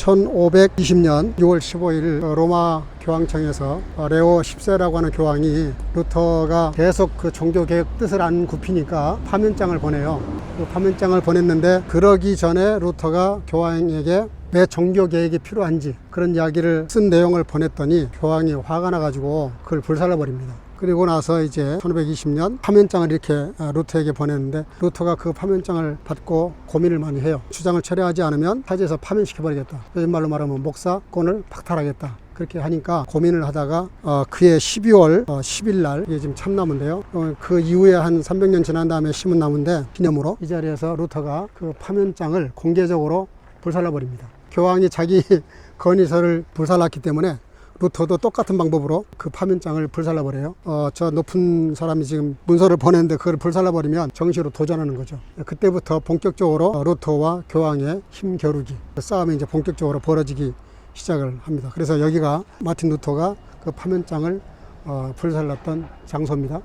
1520년 6월 15일 로마 교황청에서 레오 10세라고 하는 교황이 루터가 계속 그 종교개혁 뜻을 안 굽히니까 파면장을 보내요. 그 파면장을 보냈는데 그러기 전에 루터가 교황에게 왜 종교개혁이 필요한지 그런 이야기를 쓴 내용을 보냈더니 교황이 화가 나가지고 그걸 불살라버립니다. 그리고 나서 이제 1520년 파면장을 이렇게 루터에게 보냈는데 루터가 그 파면장을 받고 고민을 많이 해요. 주장을 철회하지 않으면 타지에서 파면시켜버리겠다. 요즘 말로 말하면 목사권을 박탈하겠다. 그렇게 하니까 고민을 하다가 그해 12월 10일 날 이게 지금 참나무인데요. 그 이후에 한 300년 지난 다음에 심은 나무인데 기념으로 이 자리에서 루터가 그 파면장을 공개적으로 불살라버립니다. 교황이 자기 건의서를 불살랐기 때문에 루터도 똑같은 방법으로 그 파면장을 불살라버려요. 저 높은 사람이 지금 문서를 보냈는데 그걸 불살라버리면 정식으로 도전하는 거죠. 그때부터 본격적으로 루터와 교황의 힘겨루기, 그 싸움이 이제 본격적으로 벌어지기 시작을 합니다. 그래서 여기가 마틴 루터가 그 파면장을 불살랐던 장소입니다.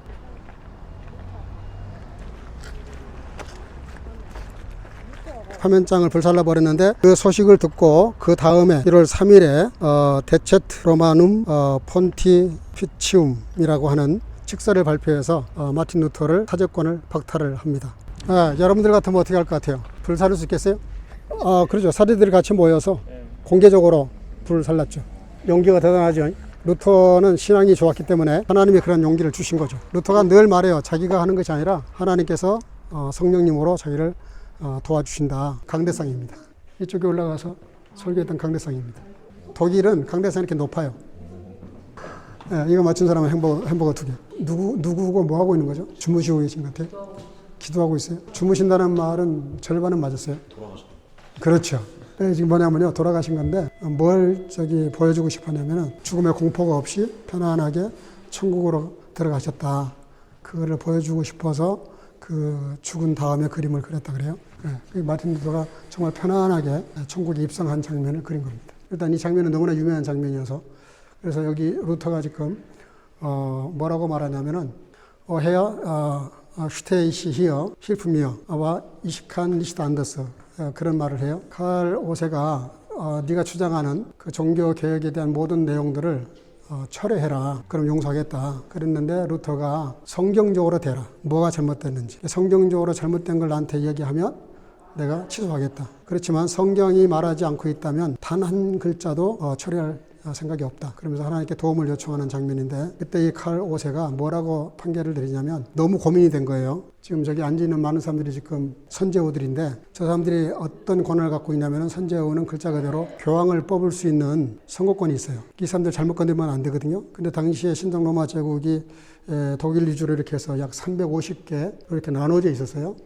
파면장을 불살라버렸는데 그 소식을 듣고 그 다음에 1월 3일에 데체트 로마눔 폰티피치움이라고 하는 직서를 발표해서 마틴 루터를 사제권을 박탈을 합니다. 여러분들 같으면 어떻게 할 것 같아요? 불살릴 수 있겠어요? 그렇죠. 사제들이 같이 모여서 공개적으로 불살랐죠. 용기가 대단하죠. 루터는 신앙이 좋았기 때문에 하나님이 그런 용기를 주신 거죠. 루터가 늘 말해요. 자기가 하는 것이 아니라 하나님께서 성령님으로 자기를 도와주신다. 강대상입니다. 이쪽에 올라가서 설교했던 강대상입니다. 독일은 강대상이 이렇게 높아요. 이거 맞춘 사람은 햄버거 2개. 누구고 뭐 하고 있는 거죠? 주무시고 계신 것 같아요. 기도하고 있어요. 주무신다는 말은 절반은 맞았어요. 돌아가셨죠. 그렇죠. 지금 뭐냐면요, 돌아가신 건데 뭘 보여주고 싶었냐면은 죽음의 공포가 없이 편안하게 천국으로 들어가셨다. 그거를 보여주고 싶어서 그 죽은 다음에 그림을 그렸다 그래요. 마틴 루터가 정말 편안하게 천국에 입성한 장면을 그린 겁니다. 일단 이 장면은 너무나 유명한 장면이어서 그래서 여기 루터가 지금 뭐라고 말하냐면은 here stehe hier hilf mir aber ich kann nicht anders 그런 말을 해요. 칼 5세가 네가 주장하는 그 종교 개혁에 대한 모든 내용들을 철회해라. 그럼 용서하겠다. 그랬는데 루터가 성경적으로 대라. 뭐가 잘못됐는지. 성경적으로 잘못된 걸 나한테 얘기하면 내가 취소하겠다. 그렇지만 성경이 말하지 않고 있다면 단 한 글자도 철회할 생각이 없다. 그러면서 하나님께 도움을 요청하는 장면인데 그때 이 칼 5세가 뭐라고 판결을 내리냐면 너무 고민이 된 거예요. 지금 저기 앉아있는 많은 사람들이 지금 선제우들인데 저 사람들이 어떤 권한을 갖고 있냐면 선제우는 글자 그대로 교황을 뽑을 수 있는 선거권이 있어요. 이 사람들 잘못 건들면 안 되거든요. 근데 당시에 신정 로마 제국이 독일 위주로 이렇게 해서 약 350개 이렇게 나눠져 있었어요.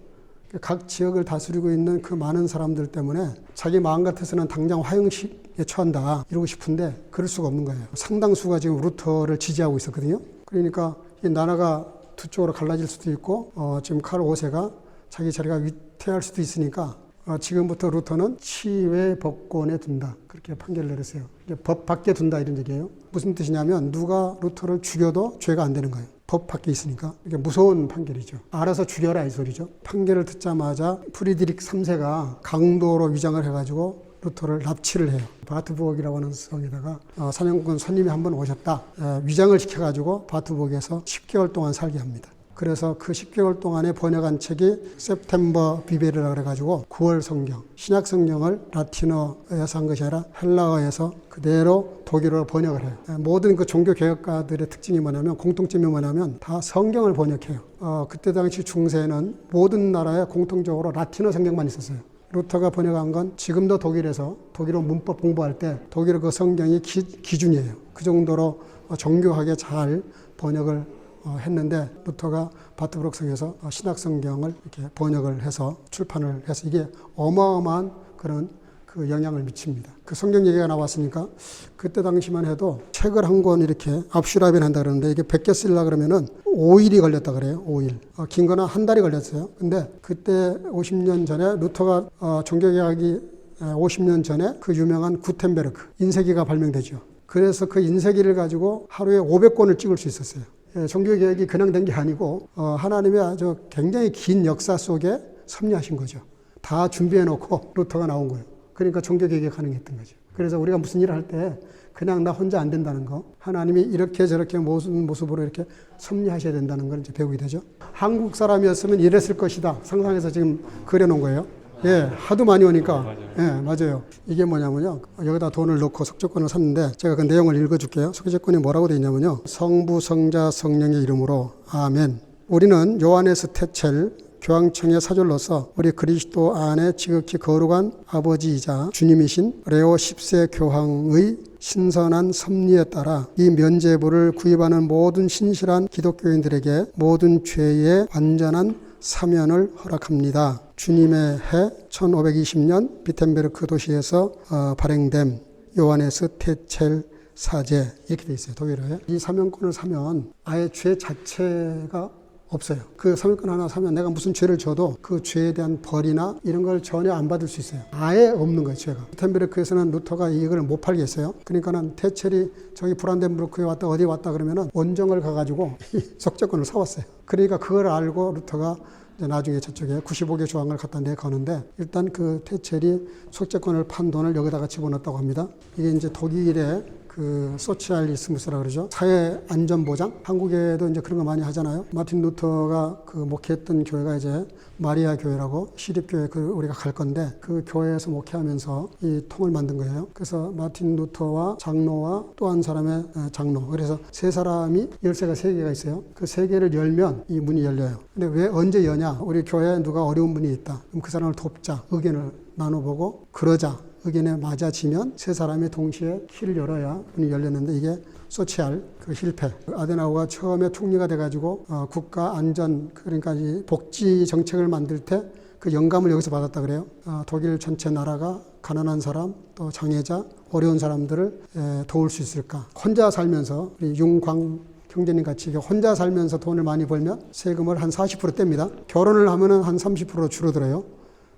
각 지역을 다스리고 있는 그 많은 사람들 때문에 자기 마음 같아서는 당장 화형식에 처한다 이러고 싶은데 그럴 수가 없는 거예요. 상당수가 지금 루터를 지지하고 있었거든요. 그러니까 이 나라가 두 쪽으로 갈라질 수도 있고 지금 칼 5세가 자기 자리가 위태할 수도 있으니까 지금부터 루터는 치외 법권에 둔다. 그렇게 판결을 내렸어요. 법 밖에 둔다 이런 얘기예요. 무슨 뜻이냐면 누가 루터를 죽여도 죄가 안 되는 거예요. 법 밖에 있으니까. 이게 무서운 판결이죠. 알아서 죽여라 이 소리죠. 판결을 듣자마자 프리드릭 3세가 강도로 위장을 해가지고 루터를 납치를 해요. 바트부엌이라고 하는 성에다가 사냥꾼 손님이 한번 오셨다. 위장을 시켜가지고 바트부엌에서 10개월 동안 살게 합니다. 그래서 그 10개월 동안에 번역한 책이 september 비벨이라고 그래가지고 9월 성경, 신약 성경을 라틴어에서 한 것이 아니라 헬라어에서 그대로 독일어로 번역을 해요. 모든 그 종교 개혁가들의 특징이 뭐냐면 공통점이 뭐냐면 다 성경을 번역해요. 그때 당시 중세는 모든 나라에 공통적으로 라틴어 성경만 있었어요. 루터가 번역한 건 지금도 독일에서 독일어 문법 공부할 때 독일어 그 성경이 기준이에요. 그 정도로 정교하게 잘 번역을 했는데 루터가 바트부르크성에서 신약성경을 이렇게 번역을 해서 출판을 해서 이게 어마어마한 그런 그 영향을 미칩니다. 그 성경 얘기가 나왔으니까 그때 당시만 해도 책을 한 권 이렇게 압슈라빈 한다 그러는데 이게 100개 쓰려고 그러면은 5일이 걸렸다 그래요. 5일. 긴 거는 한 달이 걸렸어요. 근데 그때 50년 전에 루터가 종교개혁이 50년 전에 그 유명한 구텐베르크 인쇄기가 발명되죠. 그래서 그 인쇄기를 가지고 하루에 500권을 찍을 수 있었어요. 종교개혁이 그냥 된 게 아니고 하나님의 아주 굉장히 긴 역사 속에 섭리하신 거죠. 다 준비해놓고 루터가 나온 거예요. 그러니까 종교개혁이 가능했던 거죠. 그래서 우리가 무슨 일을 할 때 그냥 나 혼자 안 된다는 거, 하나님이 이렇게 저렇게 모습으로 이렇게 섭리하셔야 된다는 걸 이제 배우게 되죠. 한국 사람이었으면 이랬을 것이다 상상해서 지금 그려놓은 거예요. 예, 하도 많이 오니까. 예, 맞아요. 이게 뭐냐면요. 여기다 돈을 넣고 석재권을 샀는데 제가 그 내용을 읽어줄게요. 석재권이 뭐라고 되어 있냐면요. 성부, 성자, 성령의 이름으로 아멘. 우리는 요하네스 테첼 교황청의 사절로서 우리 그리스도 안에 지극히 거룩한 아버지이자 주님이신 레오 10세 교황의 신선한 섭리에 따라 이 면죄부를 구입하는 모든 신실한 기독교인들에게 모든 죄의 완전한 사면을 허락합니다. 주님의 해 1520년 비텐베르크 도시에서 발행된 요하네스 테첼 사제 이렇게 돼 있어요. 독일어에. 이 사면권을 사면 아예 죄 자체가 없어요. 그 사면권 하나 사면 내가 무슨 죄를 져도 그 죄에 대한 벌이나 이런 걸 전혀 안 받을 수 있어요. 아예 없는 거예요, 죄가. 비텐베르크에서는 루터가 이걸 못 팔겠어요. 그러니까는 테첼이 저기 브란덴부르크에 왔다 어디 왔다 그러면은 원정을 가가지고 이 석재권을 사왔어요. 그러니까 그걸 알고 루터가 이제 나중에 저쪽에 95개 조항을 갖다 내거는데 일단 그 테첼이 석재권을 판 돈을 여기다가 집어넣었다고 합니다. 이게 이제 독일의 그 소치알리스무스라 그러죠. 사회 안전 보장. 한국에도 이제 그런 거 많이 하잖아요. 마틴 루터가 그 목회했던 교회가 이제 마리아 교회라고 시립교회 그 우리가 갈 건데 그 교회에서 목회하면서 이 통을 만든 거예요. 그래서 마틴 루터와 장로와 또 한 사람의 장로. 그래서 세 사람이 열쇠가 세 개가 있어요. 그 세 개를 열면 이 문이 열려요. 근데 왜 언제 여냐? 우리 교회에 누가 어려운 분이 있다. 그럼 그 사람을 돕자. 의견을 나눠보고 그러자. 의견에 맞아지면 세 사람이 동시에 키를 열어야 문이 열렸는데 이게 소치알 그 실패. 아데나우가 처음에 총리가 돼가지고 국가 안전 그러니까 이 복지 정책을 만들 때 그 영감을 여기서 받았다 그래요. 독일 전체 나라가 가난한 사람 또 장애자 어려운 사람들을 도울 수 있을까. 혼자 살면서 우리 윤광 형제님 같이 혼자 살면서 돈을 많이 벌면 세금을 한 40% 뗍니다. 결혼을 하면은 한 30% 줄어들어요.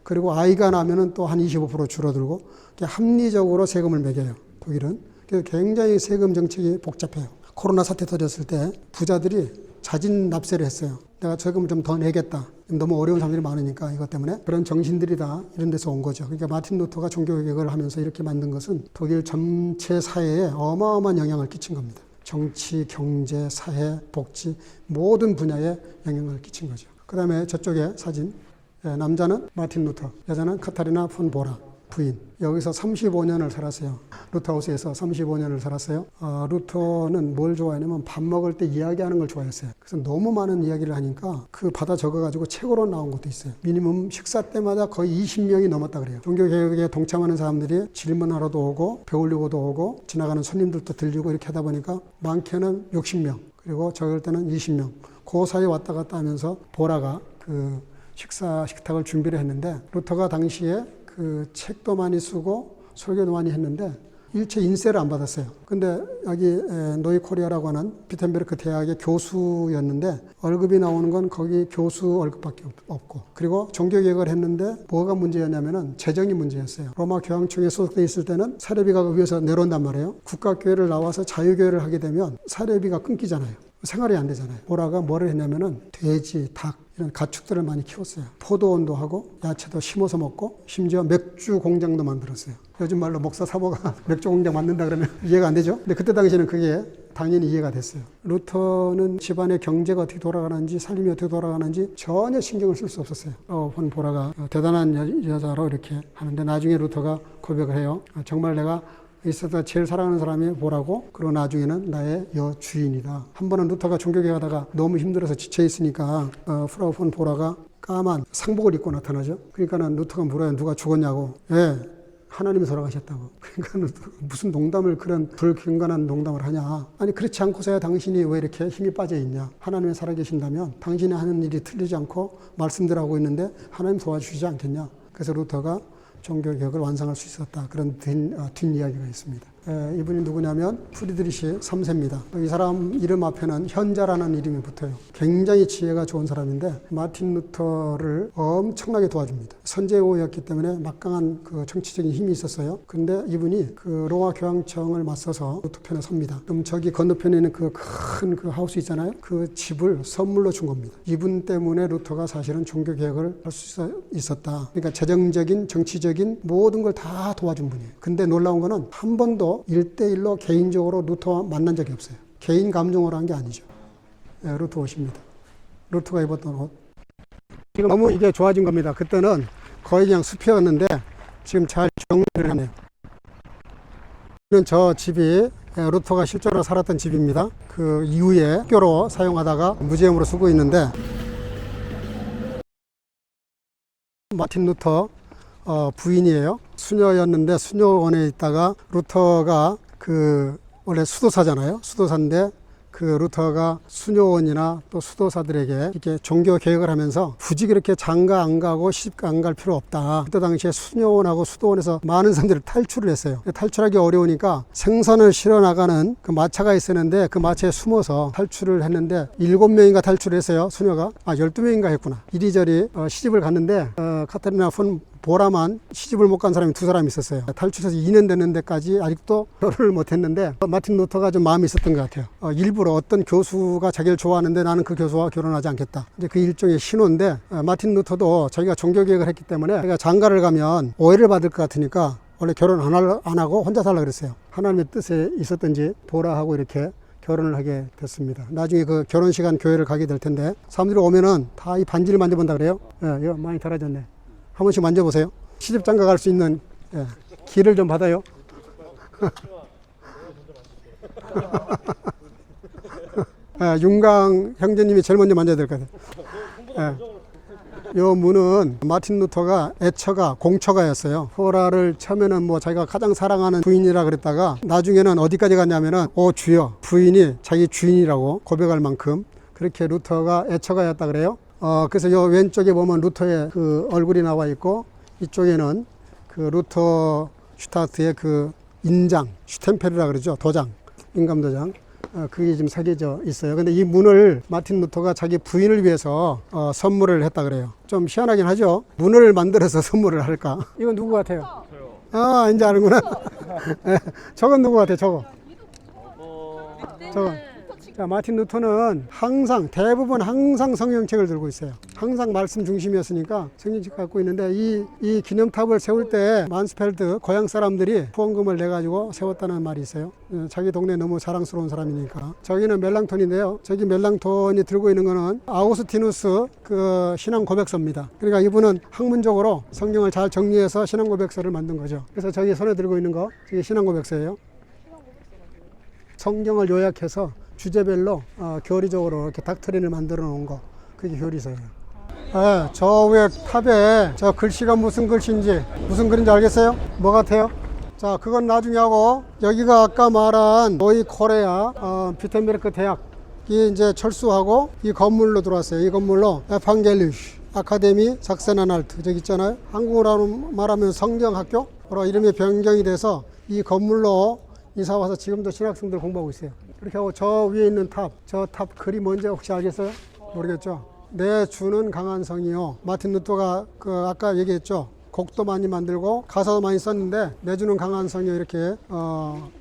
그리고 아이가 나면은 또 한 25% 줄어들고 합리적으로 세금을 매겨요. 독일은. 그래서 굉장히 세금 정책이 복잡해요. 코로나 사태 터졌을 때 부자들이 자진 납세를 했어요. 내가 세금을 좀 더 내겠다. 너무 어려운 사람들이 많으니까 이것 때문에 그런 정신들이 다 이런 데서 온 거죠. 그러니까 마틴 루터가 종교개혁을 하면서 이렇게 만든 것은 독일 전체 사회에 어마어마한 영향을 끼친 겁니다. 정치, 경제, 사회, 복지 모든 분야에 영향을 끼친 거죠. 그 다음에 저쪽에 사진. 남자는 마틴 루터, 여자는 카타리나 폰 보라 부인. 여기서 35년을 살았어요. 루터하우스에서 35년을 살았어요. 루터는 뭘 좋아했냐면 밥 먹을 때 이야기하는 걸 좋아했어요. 그래서 너무 많은 이야기를 하니까 그 받아 적어가지고 책으로 나온 것도 있어요. 미니멈 식사 때마다 거의 20명이 넘었다 그래요. 종교개혁에 동참하는 사람들이 질문하러도 오고 배우려고도 오고 지나가는 손님들도 들리고 이렇게 하다 보니까 많게는 60명 그리고 적을 때는 20명 그 사이에 왔다 갔다 하면서 보라가 그 식탁을 준비를 했는데 루터가 당시에 그 책도 많이 쓰고 설교도 많이 했는데 일체 인세를 안 받았어요. 근데 여기 노이코리아라고 하는 비텐베르크 대학의 교수였는데 월급이 나오는 건 거기 교수 월급밖에 없고 그리고 종교개혁을 했는데 뭐가 문제였냐면은 재정이 문제였어요. 로마 교황청에 소속돼 있을 때는 사례비가 위에서 내려온단 말이에요. 국가교회를 나와서 자유교회를 하게 되면 사례비가 끊기잖아요. 생활이 안 되잖아요. 보라가 뭐를 했냐면은 돼지, 닭 이런 가축들을 많이 키웠어요. 포도원도 하고 야채도 심어서 먹고 심지어 맥주 공장도 만들었어요. 요즘 말로 목사 사모가 맥주 공장 만든다 그러면 이해가 안 되죠. 근데 그때 당시에는 그게 당연히 이해가 됐어요. 루터는 집안의 경제가 어떻게 돌아가는지 살림이 어떻게 돌아가는지 전혀 신경을 쓸 수 없었어요. 폰 보라가 대단한 여자로 이렇게 하는데 나중에 루터가 고백을 해요. 정말 내가 있어서 제일 사랑하는 사람이 보라고 그리고 나중에는 나의 여주인이다. 한 번은 루터가 종교개혁하다가 너무 힘들어서 지쳐있으니까 프라우 폰 보라가 까만 상복을 입고 나타나죠. 그러니까는 루터가 물어요. 누가 죽었냐고. 예, 하나님이 돌아가셨다고. 그러니까 무슨 농담을 그런 불경건한 농담을 하냐. 아니 그렇지 않고서야 당신이 왜 이렇게 힘이 빠져 있냐. 하나님이 살아계신다면 당신이 하는 일이 틀리지 않고 말씀들 하고 있는데 하나님 도와주시지 않겠냐. 그래서 루터가 종교개혁을 완성할 수 있었다. 그런 뒷이야기가 있습니다. 이분이 누구냐면 프리드리시 3세입니다. 이 사람 이름 앞에는 현자라는 이름이 붙어요. 굉장히 지혜가 좋은 사람인데 마틴 루터를 엄청나게 도와줍니다. 선제오였기 때문에 막강한 그 정치적인 힘이 있었어요. 근데 이분이 그 로마 교황청을 맞서서 루터 편에 섭니다. 그럼 저기 건너편에 있는 그 큰 그 하우스 있잖아요. 그 집을 선물로 준 겁니다. 이분 때문에 루터가 사실은 종교 개혁을 할 수 있었다. 그러니까 재정적인, 정치적인 모든 걸 다 도와준 분이에요. 근데 놀라운 거는 한 번도 1대1로 개인적으로 루터와 만난 적이 없어요. 개인 감정으로 한 게 아니죠. 루터 옷입니다. 루터가 입었던 옷. 지금 너무 이게 좋아진 겁니다. 그때는 거의 그냥 숲이었는데 지금 잘 정리를 하네요. 저 집이 루터가 실제로 살았던 집입니다. 그 이후에 학교로 사용하다가 무제음으로 쓰고 있는데 마틴 루터 부인이에요. 수녀였는데 수녀원에 있다가 루터가 그 원래 수도사잖아요. 수도사인데 그 루터가 수녀원이나 또 수도사들에게 이렇게 종교 개혁을 하면서 굳이 그렇게 장가 안 가고 시집 안 갈 필요 없다. 그때 당시에 수녀원하고 수도원에서 많은 사람들이 탈출을 했어요. 탈출하기 어려우니까 생선을 실어 나가는 그 마차가 있었는데 그 마차에 숨어서 탈출을 했는데 7명인가 탈출을 했어요. 수녀가. 12명인가 했구나. 이리저리 시집을 갔는데 카타리나 폰 보라만 시집을 못 간 사람이 2사람이 있었어요. 탈출해서 2년 됐는 데까지 아직도 결혼을 못 했는데 마틴 루터가 좀 마음이 있었던 것 같아요. 일부러 어떤 교수가 자기를 좋아하는데 나는 그 교수와 결혼하지 않겠다. 이제 그 일종의 신호인데 마틴 루터도 자기가 종교개혁을 했기 때문에 자기가 장가를 가면 오해를 받을 것 같으니까 원래 결혼 안 하고 혼자 살라 그랬어요. 하나님의 뜻에 있었던지 보라하고 이렇게 결혼을 하게 됐습니다. 나중에 그 결혼식한 교회를 가게 될 텐데 사람들이 오면은 다 이 반지를 만져본다 그래요. 이거 많이 달아졌네. 한 번씩 만져보세요. 시집장가 갈 수 있는 길을 좀 받아요. 윤강 형제님이 제일 먼저 만져야 될 것 같아요. 요 문은 마틴 루터가 애처가 공처가였어요. 포라를 처음에는 뭐 자기가 가장 사랑하는 부인이라 그랬다가 나중에는 어디까지 갔냐면은 주여 부인이 자기 주인이라고 고백할 만큼 그렇게 루터가 애처가였다 그래요. 그래서 요 왼쪽에 보면 루터의 그 얼굴이 나와 있고 이쪽에는 그 루터 슈타트의 그 인장, 슈템펠이라 그러죠. 도장, 인감도장. 그게 지금 새겨져 있어요. 근데 이 문을 마틴 루터가 자기 부인을 위해서 선물을 했다 그래요. 좀 희한하긴 하죠. 문을 만들어서 선물을 할까? 이건 누구 같아요? 저요. 이제 아는구나. 저건 누구 같아요? 저거. 저건. 자, 마틴 루터는 대부분 항상 성경책을 들고 있어요. 항상 말씀 중심이었으니까 성경책 갖고 있는데 이 기념탑을 세울 때 만스펠드 고향 사람들이 후원금을 내가지고 세웠다는 말이 있어요. 자기 동네 너무 자랑스러운 사람이니까. 저기는 멜랑톤인데요. 저기 멜랑톤이 들고 있는 거는 아우구스티누스 그 신앙 고백서입니다. 그러니까 이분은 학문적으로 성경을 잘 정리해서 신앙 고백서를 만든 거죠. 그래서 저기 손에 들고 있는 거, 저게 신앙 고백서예요. 성경을 요약해서 주제별로 교리적으로 이렇게 닥트린을 만들어 놓은 거, 그게 교리서예요. 저 위에 탑에 저 글씨가 무슨 글씨인지, 무슨 글인지 알겠어요? 뭐 같아요? 자, 그건 나중에 하고, 여기가 아까 말한 노이 코레아 비텐베르크 대학이 이제 철수하고 이 건물로 들어왔어요. 이 건물로 에판겔리슈 아카데미 작센아날트 저기 있잖아요. 한국어로 말하면 성경학교, 이름이 변경이 돼서 이 건물로 이사 와서 지금도 신학생들 공부하고 있어요. 이렇게 하고 저 위에 있는 저 탑 글이 뭔지 혹시 알겠어요? 모르겠죠? 내 주는 강한 성이요. 마틴 루터가 아까 얘기했죠. 곡도 많이 만들고 가사도 많이 썼는데 내 주는 강한 성이요 이렇게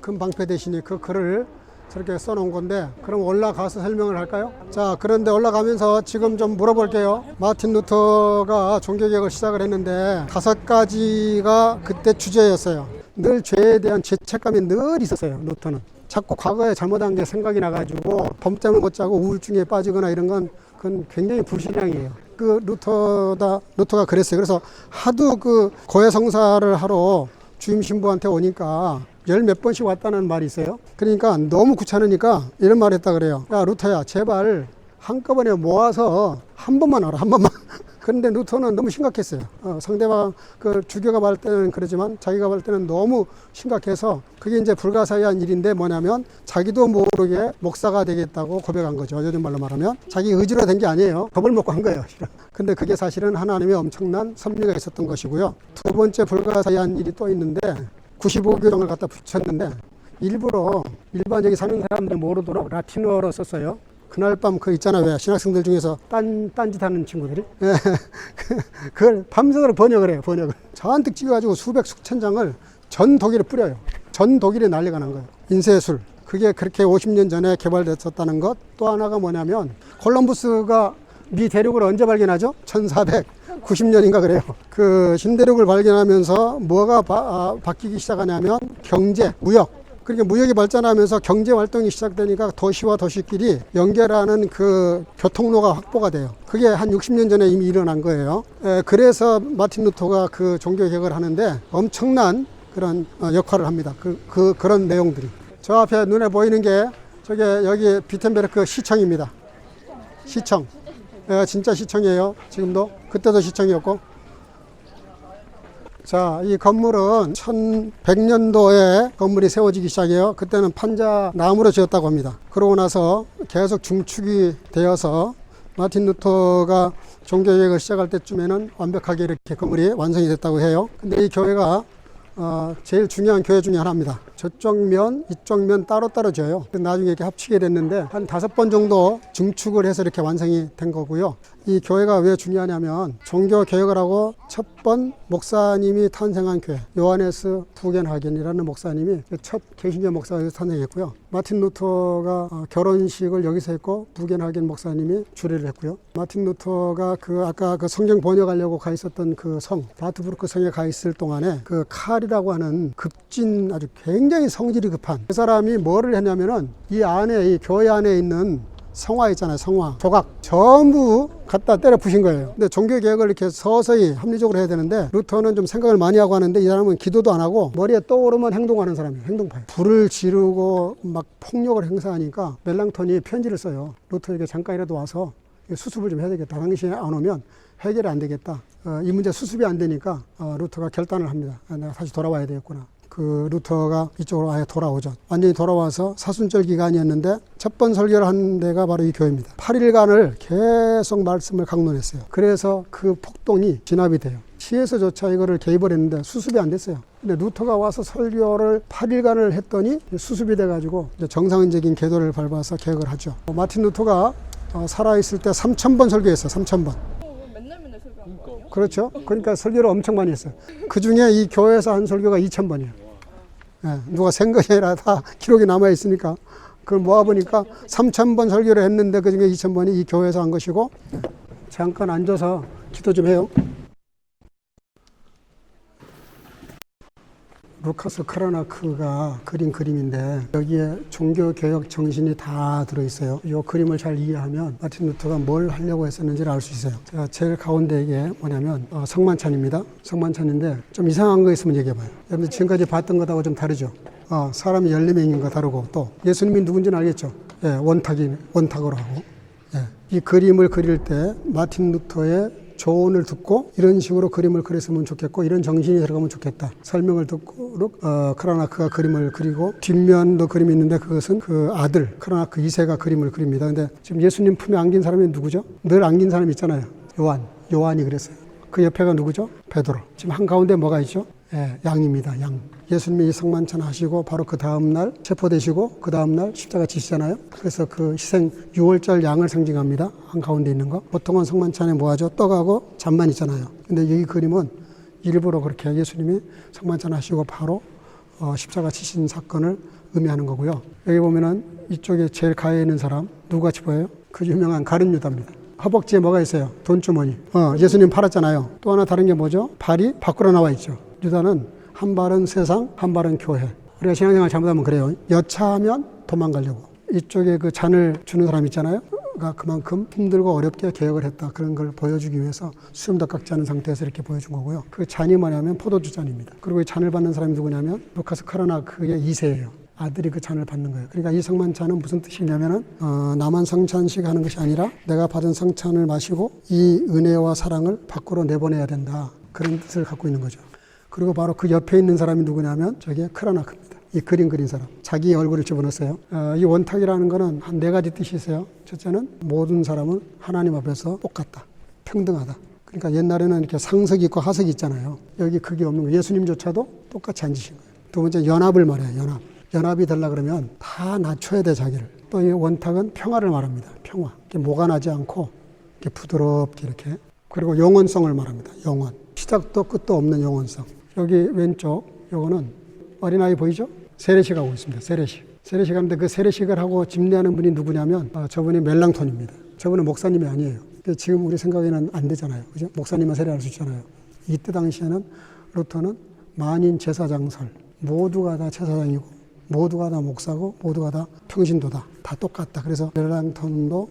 금 방패 대신에 그 글을 저렇게 써놓은 건데 그럼 올라가서 설명을 할까요? 자, 그런데 올라가면서 지금 좀 물어볼게요. 마틴 루터가 종교개혁을 시작을 했는데 5가지가 그때 주제였어요. 늘 죄에 대한 죄책감이 늘 있었어요. 루터는 자꾸 과거에 잘못한 게 생각이 나가지고 밤잠을 못 자고 우울증에 빠지거나 이런 건 그건 굉장히 불신앙이에요. 그 루터가 그랬어요. 그래서 하도 그 고해성사를 하러 주임 신부한테 오니까 10몇 번씩 왔다는 말이 있어요. 그러니까 너무 귀찮으니까 이런 말 했다 그래요. 야, 루터야, 제발 한꺼번에 모아서 한 번만 하라, 한 번만. 그런데 루터는 너무 심각했어요. 상대방 주교가 볼 때는 그러지만 자기가 볼 때는 너무 심각해서 그게 이제 불가사의한 일인데 뭐냐면 자기도 모르게 목사가 되겠다고 고백한 거죠. 요즘 말로 말하면 자기 의지로 된 게 아니에요. 겁을 먹고 한 거예요. 근데 그게 사실은 하나님의 엄청난 섭리가 있었던 것이고요. 두 번째 불가사의한 일이 또 있는데 95교정을 갖다 붙였는데 일부러 일반적인 사는 사람들 모르도록 라틴어로 썼어요. 그날 밤 그 있잖아, 왜 신학생들 중에서 딴짓하는 친구들이 그걸 밤새도록 번역을 해요. 번역을 잔뜩 찍어가지고 수백 수천 장을 전 독일에 뿌려요. 전 독일에 난리가 난 거예요. 인쇄술, 그게 그렇게 50년 전에 개발됐었다는 것. 또 하나가 뭐냐면 콜럼부스가 미 대륙을 언제 발견하죠? 1490년인가 그래요. 그 신대륙을 발견하면서 뭐가 바뀌기 시작하냐면 경제, 무역. 그러니까 무역이 발전하면서 경제 활동이 시작되니까 도시와 도시끼리 연결하는 그 교통로가 확보가 돼요. 그게 한 60년 전에 이미 일어난 거예요. 그래서 마틴 루터가 그 종교 개혁을 하는데 엄청난 그런 역할을 합니다. 그런 내용들이. 저 앞에 눈에 보이는 게 여기 비텐베르크 시청입니다. 시청. 진짜 시청이에요. 지금도. 그때도 시청이었고. 자, 이 건물은 1100년도에 건물이 세워지기 시작해요. 그때는 판자 나무로 지었다고 합니다. 그러고 나서 계속 중축이 되어서 마틴 루터가 종교개혁을 시작할 때쯤에는 완벽하게 이렇게 건물이 완성이 됐다고 해요. 근데 이 교회가 제일 중요한 교회 중에 하나입니다. 저쪽 면, 이쪽 면 따로따로 지어요. 나중에 이렇게 합치게 됐는데 한 5번 정도 증축을 해서 이렇게 완성이 된 거고요. 이 교회가 왜 중요하냐면 종교 개혁을 하고 첫 번 목사님이 탄생한 교회, 요하네스 부겐하겐이라는 목사님이 첫 개신교 목사가 여기서 탄생했고요. 마틴 루터가 결혼식을 여기서 했고 부겐하겐 목사님이 주례를 했고요. 마틴 루터가 아까 그 성경 번역하려고 가 있었던 그 성, 바트부르크 성에 가 있을 동안에 그 칼이라고 하는 급진 아주 굉장히 성질이 급한 그 사람이 뭐를 했냐면은 이 교회 안에 있는 성화 있잖아요. 성화, 조각 전부 갖다 때려 부신 거예요. 근데 종교개혁을 이렇게 서서히 합리적으로 해야 되는데 루터는 좀 생각을 많이 하고 하는데 이 사람은 기도도 안 하고 머리에 떠오르면 행동하는 사람이에요. 행동파예요. 불을 지르고 막 폭력을 행사하니까 멜랑톤이 편지를 써요. 루터에게 잠깐이라도 와서 수습을 좀 해야 되겠다. 당신이 안 오면 해결이 안 되겠다. 이 문제 수습이 안 되니까 루터가 결단을 합니다. 내가 다시 돌아와야 되겠구나. 그 루터가 이쪽으로 아예 돌아오죠. 완전히 돌아와서 사순절 기간이었는데 첫 번 설교를 한 데가 바로 이 교회입니다. 8일간을 계속 말씀을 강론했어요. 그래서 그 폭동이 진압이 돼요. 시에서조차 이거를 개입을 했는데 수습이 안 됐어요. 근데 루터가 와서 설교를 8일간을 했더니 수습이 돼가지고 이제 정상적인 궤도를 밟아서 개혁을 하죠. 마틴 루터가 살아있을 때 3,000번 설교했어요. 3,000번. 맨날 설교한 거 아니에요? 그렇죠. 그러니까 설교를 엄청 많이 했어요. 그 중에 이 교회에서 한 설교가 2,000번이에요. 누가 센 것이 아니라 다 기록이 남아있으니까 그걸 모아보니까 3,000번 설교를 했는데 그 중에 2,000번이 이 교회에서 한 것이고. 잠깐 앉아서 기도 좀 해요. 루카스 크라나크가 그린 그림인데 여기에 종교개혁 정신이 다 들어있어요. 이 그림을 잘 이해하면 마틴 루터가 뭘 하려고 했었는지를 알 수 있어요. 제가 제일 가운데 이게 뭐냐면 성만찬입니다. 성만찬인데 좀 이상한 거 있으면 얘기해봐요. 여러분들 지금까지 봤던 것하고 좀 다르죠. 사람이 14명인가 다르고 또 예수님이 누군지는 알겠죠. 원탁으로 하고. 이 그림을 그릴 때 마틴 루터의 조언을 듣고 이런 식으로 그림을 그렸으면 좋겠고 이런 정신이 들어가면 좋겠다. 설명을 듣고 크라나크가 그림을 그리고 뒷면도 그림이 있는데 그것은 그 아들 크라나크 2세가 그림을 그립니다. 근데 지금 예수님 품에 안긴 사람이 누구죠? 늘 안긴 사람이 있잖아요. 요한이 그랬어요. 그 옆에가 누구죠? 베드로. 지금 한가운데 뭐가 있죠? 양입니다. 양. 예수님이 성만찬 하시고 바로 그 다음날 체포되시고 그 다음날 십자가 지시잖아요. 그래서 그 희생 6월절 양을 상징합니다. 한가운데 있는 거. 보통은 성만찬에 뭐 하죠? 떡하고 잔만 있잖아요. 근데 여기 그림은 일부러 그렇게 예수님이 성만찬 하시고 바로 십자가 지신 사건을 의미하는 거고요. 여기 보면은 이쪽에 제일 가에 있는 사람 누구같이 보여요? 그 유명한 가룟 유다입니다. 허벅지에 뭐가 있어요? 돈주머니. 예수님 팔았잖아요. 또 하나 다른 게 뭐죠? 발이 밖으로 나와 있죠. 유다는 한 발은 세상, 한 발은 교회. 우리가 신앙생활 잘못하면 그래요. 여차하면 도망가려고. 이쪽에 그 잔을 주는 사람 있잖아요. 그만큼 힘들고 어렵게 개혁을 했다. 그런 걸 보여주기 위해서 수염도 깎지 않은 상태에서 이렇게 보여준 거고요. 그 잔이 뭐냐면 포도주 잔입니다. 그리고 이 잔을 받는 사람이 누구냐면 루카스 크라나크의 2세예요. 아들이 그 잔을 받는 거예요. 그러니까 이 성만찬은 무슨 뜻이냐면은 나만 성찬식 하는 것이 아니라 내가 받은 성찬을 마시고 이 은혜와 사랑을 밖으로 내보내야 된다. 그런 뜻을 갖고 있는 거죠. 그리고 바로 그 옆에 있는 사람이 누구냐면 저게 크라나크입니다. 이 그림 그린 사람. 자기 얼굴을 집어넣었어요. 이 원탁이라는 거는 한 4가지 뜻이 있어요. 첫째는 모든 사람은 하나님 앞에서 똑같다. 평등하다. 그러니까 옛날에는 이렇게 상석이 있고 하석이 있잖아요. 여기 그게 없는 거예요. 예수님조차도 똑같이 앉으신 거예요. 두 번째 연합을 말해요. 연합. 연합이 되려 그러면 다 낮춰야 돼, 자기를. 또 이 원탁은 평화를 말합니다. 평화. 이렇게 모가 나지 않고 이렇게 부드럽게 이렇게. 그리고 영원성을 말합니다. 영원. 시작도 끝도 없는 영원성. 여기 왼쪽 요거는 어린아이 보이죠? 세례식 하고 있습니다. 세례식 하는데 그 세례식을 하고 집례하는 분이 누구냐면 저분이 멜랑톤입니다. 저분은 목사님이 아니에요. 지금 우리 생각에는 안 되잖아요. 그죠? 목사님만 세례할 수 있잖아요. 이때 당시에는 루터는 만인 제사장설, 모두가 다 제사장이고 모두가 다 목사고 모두가 다 평신도다. 다 똑같다. 그래서 멜랑톤도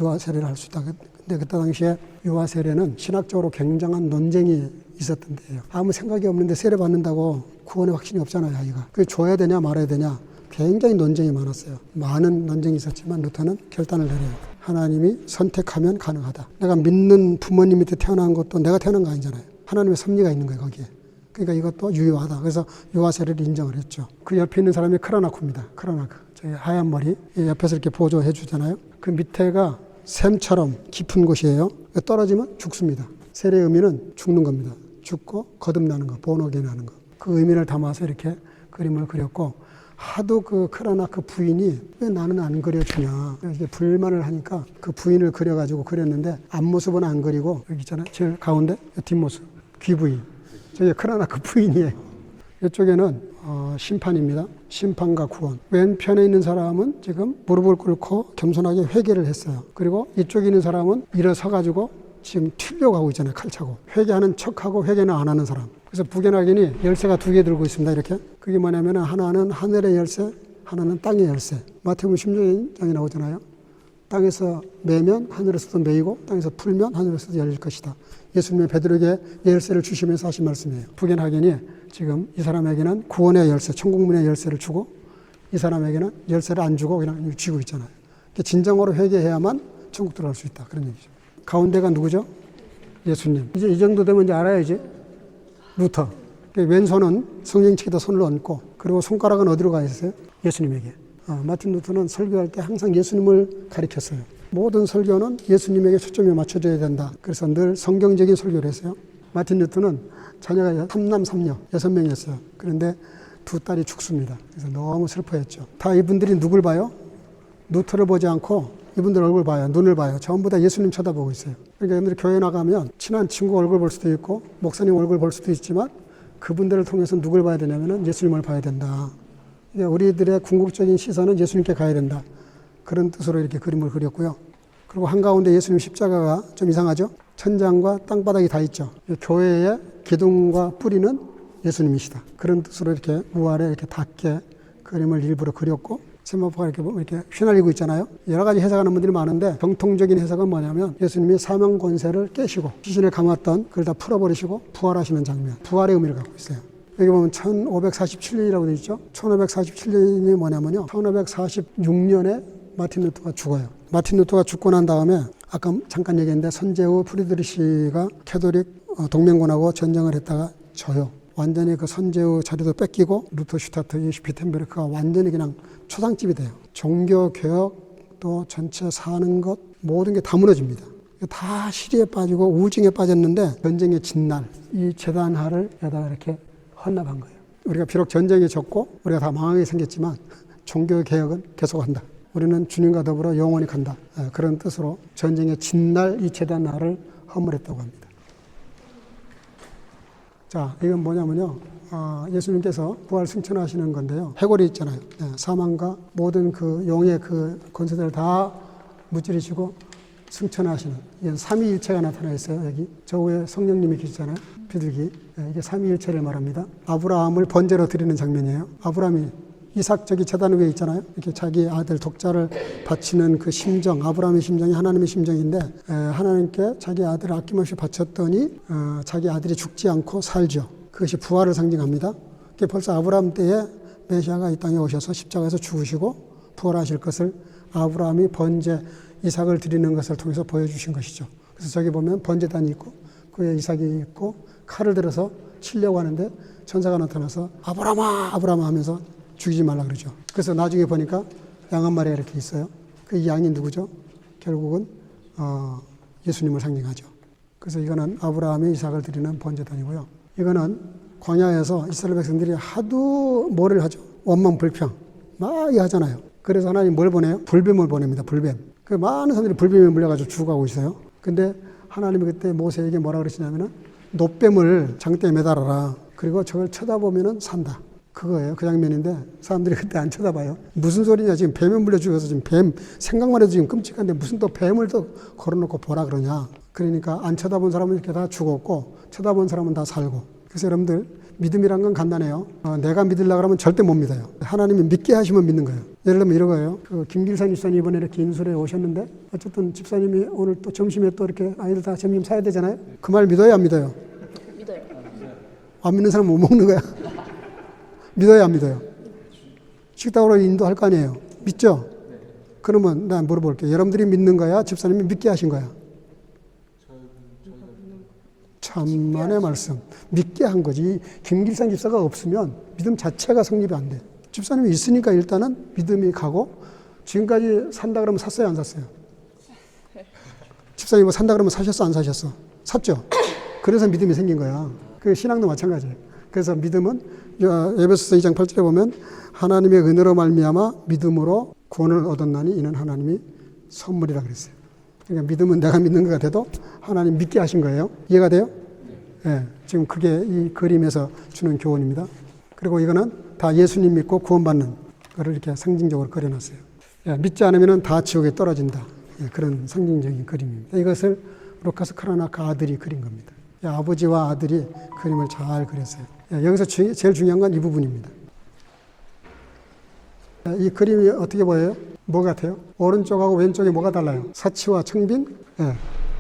유아 세례를 할 수 있다. 근데 그때 당시에 유아 세례는 신학적으로 굉장한 논쟁이 있었던 데예요. 아무 생각이 없는데 세례 받는다고 구원의 확신이 없잖아요, 아이가. 그게 줘야 되냐 말아야 되냐 굉장히 논쟁이 많았어요. 많은 논쟁이 있었지만 루터는 결단을 내려요. 하나님이 선택하면 가능하다. 내가 믿는 부모님 밑에 태어난 것도 내가 태어난 거 아니잖아요. 하나님의 섭리가 있는 거예요, 거기에. 그러니까 이것도 유효하다. 그래서 유아 세례를 인정을 했죠. 그 옆에 있는 사람이 크라나코입니다. 크라나코. 저기 하얀 머리. 옆에서 이렇게 보조해 주잖아요. 그 밑에가 샘처럼 깊은 곳이에요. 떨어지면 죽습니다. 세례의 의미는 죽는 겁니다. 죽고 거듭나는 거, 본어게인 하는 거. 그 의미를 담아서 이렇게 그림을 그렸고, 하도 그 크라나크 부인이 왜 나는 안 그려주냐 이렇게 불만을 하니까 그 부인을 그려가지고 그렸는데 앞모습은 안 그리고 여기 있잖아요. 제일 가운데 뒷모습 귀 부인. 저게 크라나크 부인이에요. 이쪽에는 심판입니다. 심판과 구원. 왼편에 있는 사람은 지금 무릎을 꿇고 겸손하게 회개를 했어요. 그리고 이쪽에 있는 사람은 일어서가지고 지금 튀려고 하고 있잖아요. 칼 차고. 회개하는 척하고 회개는 안 하는 사람. 그래서 부견학인이 열쇠가 2개 들고 있습니다. 이렇게. 그게 뭐냐면 하나는 하늘의 열쇠, 하나는 땅의 열쇠. 마태복음 16장에 나오잖아요. 땅에서 매면 하늘에서도 매이고 땅에서 풀면 하늘에서도 열릴 것이다. 예수님의 베드로에게 열쇠를 주시면서 하신 말씀이에요. 부견학인이 지금 이 사람에게는 구원의 열쇠, 천국문의 열쇠를 주고 이 사람에게는 열쇠를 안 주고 그냥 쥐고 있잖아요. 진정으로 회개해야만 천국 들어갈 수 있다. 그런 얘기죠. 가운데가 누구죠? 예수님. 이제 이 정도 되면 이제 알아야지. 루터. 왼손은 성령책에다 손을 얹고 그리고 손가락은 어디로 가 있어요? 예수님에게. 마틴 루터는 설교할 때 항상 예수님을 가리켰어요. 모든 설교는 예수님에게 초점이 맞춰져야 된다. 그래서 늘 성경적인 설교를 했어요. 마틴 루터는 자녀가 3남 3녀 6명이었어요. 그런데 2딸이 죽습니다. 그래서 너무 슬퍼했죠. 다 이분들이 누굴 봐요? 루터를 보지 않고 이분들 얼굴 봐요. 눈을 봐요. 전부 다 예수님 쳐다보고 있어요. 그러니까 여러분들이 교회 나가면 친한 친구 얼굴 볼 수도 있고 목사님 얼굴 볼 수도 있지만 그분들을 통해서 누굴 봐야 되냐면 예수님을 봐야 된다. 그러니까 우리들의 궁극적인 시선은 예수님께 가야 된다. 그런 뜻으로 이렇게 그림을 그렸고요. 그리고 한가운데 예수님 십자가가 좀 이상하죠? 천장과 땅바닥이 다 있죠. 교회의 기둥과 뿌리는 예수님이시다. 그런 뜻으로 이렇게 우아래 이렇게 닿게 그림을 일부러 그렸고 세마포가 이렇게 휘날리고 있잖아요. 여러 가지 해석하는 분들이 많은데 정통적인 해석은 뭐냐면 예수님이 사망 권세를 깨시고 시신에 감았던 그걸 다 풀어버리시고 부활하시는 장면. 부활의 의미를 갖고 있어요. 여기 보면 1547년이라고 되어 있죠. 1547년이 뭐냐면요. 1546년에 마틴 루터가 죽어요. 마틴 루터가 죽고 난 다음에 아까 잠깐 얘기했는데 선제후 프리드리시가 캐톨릭 동맹군하고 전쟁을 했다가 져요. 완전히 그 선제후 자리도 뺏기고 루터 슈타트 슈피텐베르크가 완전히 그냥 초상집이 돼요. 종교개혁 또 전체 사는 것 모든 게 다 무너집니다. 다 시리에 빠지고 우울증에 빠졌는데 전쟁의 진날 이 제단하를 여기다가 이렇게 헌납한 거예요. 우리가 비록 전쟁에 졌고 우리가 다 망하게 생겼지만 종교개혁은 계속한다. 우리는 주님과 더불어 영원히 간다. 그런 뜻으로 전쟁의 진날 이 제단하를 헌물했다고 합니다. 자, 이건 뭐냐면요. 예수님께서 부활 승천하시는 건데요. 해골이 있잖아요. 사망과 모든 그 용의 그 권세들을 다 무찌르시고 승천하시는 이건 삼위일체가 나타나 있어요. 여기 저 위에 성령님이 계시잖아요. 비둘기. 이게 삼위일체를 말합니다. 아브라함을 번제로 드리는 장면이에요. 아브라함이 이삭 저기 제단 위에 있잖아요. 이렇게 자기 아들 독자를 바치는 그 심정, 아브라함의 심정이 하나님의 심정인데 하나님께 자기 아들을 아낌없이 바쳤더니 자기 아들이 죽지 않고 살죠. 그것이 부활을 상징합니다. 그게 벌써 아브라함 때에 메시아가 이 땅에 오셔서 십자가에서 죽으시고 부활하실 것을 아브라함이 번제 이삭을 드리는 것을 통해서 보여주신 것이죠. 그래서 저기 보면 번제단이 있고 그에 이삭이 있고 칼을 들어서 치려고 하는데 천사가 나타나서 아브라함아 아브라함아 하면서 죽이지 말라 그러죠. 그래서 나중에 보니까 양 한 마리가 이렇게 있어요. 그 양이 누구죠? 결국은 예수님을 상징하죠. 그래서 이거는 아브라함이 이삭을 드리는 번제단이고요. 이거는 광야에서 이스라엘 백성들이 하도 뭐를 하죠? 원망 불평. 많이 하잖아요. 그래서 하나님 뭘 보내요? 불뱀을 보냅니다. 불뱀. 그 많은 사람들이 불뱀에 물려가지고 죽어가고 있어요. 근데 하나님이 그때 모세에게 뭐라 그러시냐면은 노뱀을 장대에 매달아라. 그리고 저걸 쳐다보면은 산다. 그거예요. 그 장면인데 사람들이 그때 안 쳐다봐요. 무슨 소리냐. 지금 뱀에 물려 죽어서 지금 뱀 생각만 해도 지금 끔찍한데 무슨 또 뱀을 또 걸어놓고 보라 그러냐. 그러니까 안 쳐다본 사람은 이렇게 다 죽었고 쳐다본 사람은 다 살고. 그래서 여러분들 믿음이란 건 간단해요. 내가 믿으려고 하면 절대 못 믿어요. 하나님이 믿게 하시면 믿는 거예요. 예를 들면 이런 거예요. 그 김길산 집사님 이번에 이렇게 인술에 오셨는데 어쨌든 집사님이 오늘 또 점심에 또 이렇게 아이들 다 점심 사야 되잖아요. 그 말 믿어요, 안 믿어요? 믿어요. 안 믿는 사람은 못 먹는 거야. 믿어요, 안 믿어요? 식당으로 인도할 거 아니에요. 믿죠? 그러면 나 물어볼게요. 여러분들이 믿는 거야? 집사님이 믿게 하신 거야? 천만의 말씀. 믿게 한 거지. 김길산 집사가 없으면 믿음 자체가 성립이 안 돼. 집사님이 있으니까 일단은 믿음이 가고 지금까지 산다 그러면 샀어요, 안 샀어요? 집사님 뭐 산다 그러면 사셨어, 안 사셨어? 샀죠? 그래서 믿음이 생긴 거야. 그 신앙도 마찬가지예요. 그래서 믿음은 에베소서 2장 8절에 보면 하나님의 은혜로 말미암아 믿음으로 구원을 얻었나니 이는 하나님이 선물이라 그랬어요. 그러니까 믿음은 내가 믿는 것 같아도 하나님 믿게 하신 거예요. 이해가 돼요? 네, 지금 그게 이 그림에서 주는 교훈입니다. 그리고 이거는 다 예수님 믿고 구원받는 거를 이렇게 상징적으로 그려놨어요. 믿지 않으면 다 지옥에 떨어진다. 그런 상징적인 그림입니다. 이것을 루카스 크라나카 아들이 그린 겁니다. 아버지와 아들이 그림을 잘 그렸어요. 여기서 제일 중요한 건 이 부분입니다. 이 그림이 어떻게 보여요? 뭐 같아요? 오른쪽하고 왼쪽이 뭐가 달라요? 사치와 청빙?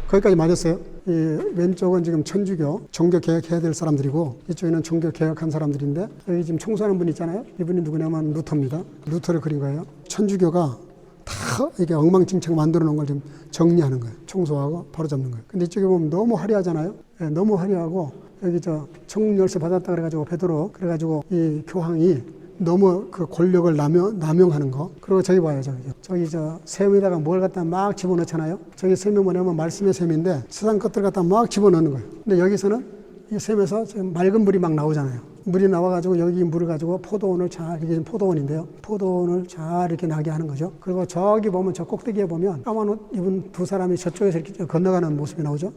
거기까지 맞았어요. 이 왼쪽은 지금 천주교, 종교개혁해야 될 사람들이고 이쪽에는 종교개혁한 사람들인데 여기 지금 청소하는 분 있잖아요. 이분이 누구냐면 루터입니다. 루터를 그린 거예요. 천주교가 다 이게 엉망진창 만들어 놓은 걸 좀 정리하는 거예요. 청소하고 바로잡는 거예요. 근데 이쪽에 보면 너무 화려하잖아요. 너무 화려하고 여기 청열쇠 받았다 그래가지고 베드로 그래가지고 이 교황이 너무 그 권력을 남용하는 거. 그리고 저기 봐요, 저기 셈에다가 뭘 갖다 막 집어넣잖아요. 저기 셈이 뭐냐면 말씀의 셈인데 세상 것들 갖다 막 집어넣는 거예요. 근데 여기서는 이 셈에서 지금 맑은 물이 막 나오잖아요. 물이 나와가지고 여기 물을 가지고 포도원을 잘, 이게 포도원인데요. 포도원을 잘 이렇게 나게 하는 거죠. 그리고 저기 보면 저 꼭대기에 보면 까만 옷 입은 두 사람이 저쪽에서 이렇게 건너가는 모습이 나오죠.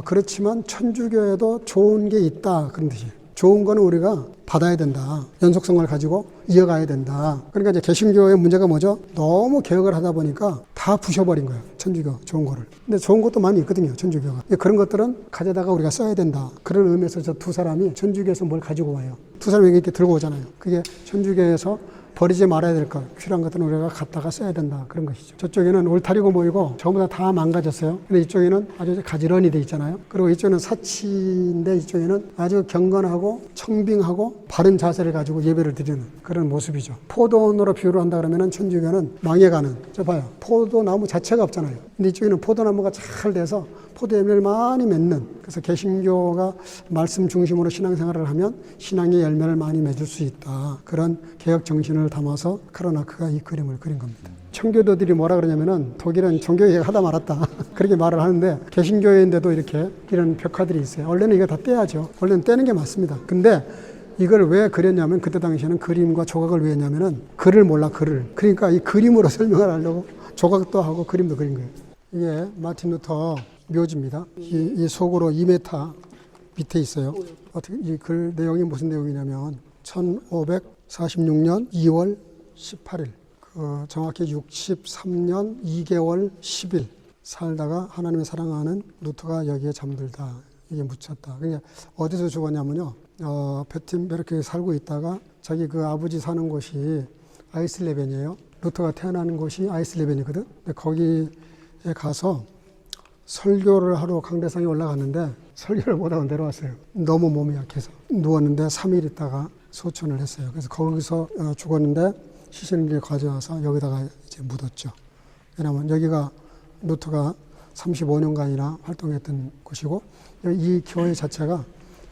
그렇지만 천주교에도 좋은 게 있다. 그런 뜻이에요. 좋은 거는 우리가 받아야 된다. 연속성을 가지고 이어가야 된다. 그러니까 이제 개신교의 문제가 뭐죠? 너무 개혁을 하다 보니까 다 부셔버린 거예요. 천주교 좋은 거를. 근데 좋은 것도 많이 있거든요. 천주교가. 그런 것들은 가져다가 우리가 써야 된다. 그런 의미에서 저 두 사람이 천주교에서 뭘 가지고 와요. 두 사람이 이렇게 들고 오잖아요. 그게 천주교에서 버리지 말아야 될 것, 필요한 것들은 우리가 갖다가 써야 된다. 그런 것이죠. 저쪽에는 울타리고 모이고 전부 다 망가졌어요. 근데 이쪽에는 아주 가지런히 돼 있잖아요. 그리고 이쪽에는 사치인데 이쪽에는 아주 경건하고 청빙하고 바른 자세를 가지고 예배를 드리는 그런 모습이죠. 포도원으로 비유를 한다 그러면 천주교는 망해가는, 저 봐요. 포도나무 자체가 없잖아요. 근데 이쪽에는 포도나무가 잘 돼서 포도 열매를 많이 맺는, 그래서 개신교가 말씀 중심으로 신앙생활을 하면 신앙의 열매를 많이 맺을 수 있다. 그런 개혁 정신을 담아서 크로나크가 이 그림을 그린 겁니다. 청교도들이 뭐라 그러냐면은 독일은 종교개혁 하다 말았다. 그렇게 말을 하는데 개신교회인데도 이렇게 이런 벽화들이 있어요. 원래는 이거 다 떼야죠. 원래는 떼는 게 맞습니다. 근데 이걸 왜 그렸냐면 그때 당시에는 그림과 조각을 왜 했냐면은 글을 몰라, 글을. 그러니까 이 그림으로 설명을 하려고 조각도 하고 그림도 그린 거예요. 이게 마틴 루터 묘지입니다. 이 속으로 2m 밑에 있어요. 어떻게 이 글 내용이 무슨 내용이냐면 1546년 2월 18일 정확히 63년 2개월 10일 살다가 하나님의 사랑하는 루터가 여기에 잠들다. 이게 묻혔다. 그러니까 어디서 죽었냐면요. 베틴베르크에 살고 있다가 자기 그 아버지 사는 곳이 아이슬레벤이에요. 루터가 태어나는 곳이 아이슬레벤이거든. 근데 거기에 가서 설교를 하러 강대상에 올라갔는데 설교를 못하고 내려왔어요. 너무 몸이 약해서 누웠는데 3일 있다가 소천을 했어요. 그래서 거기서 죽었는데 시신을 가져와서 여기다가 이제 묻었죠. 왜냐하면 여기가 루터가 35년간이나 활동했던 곳이고 이 교회 자체가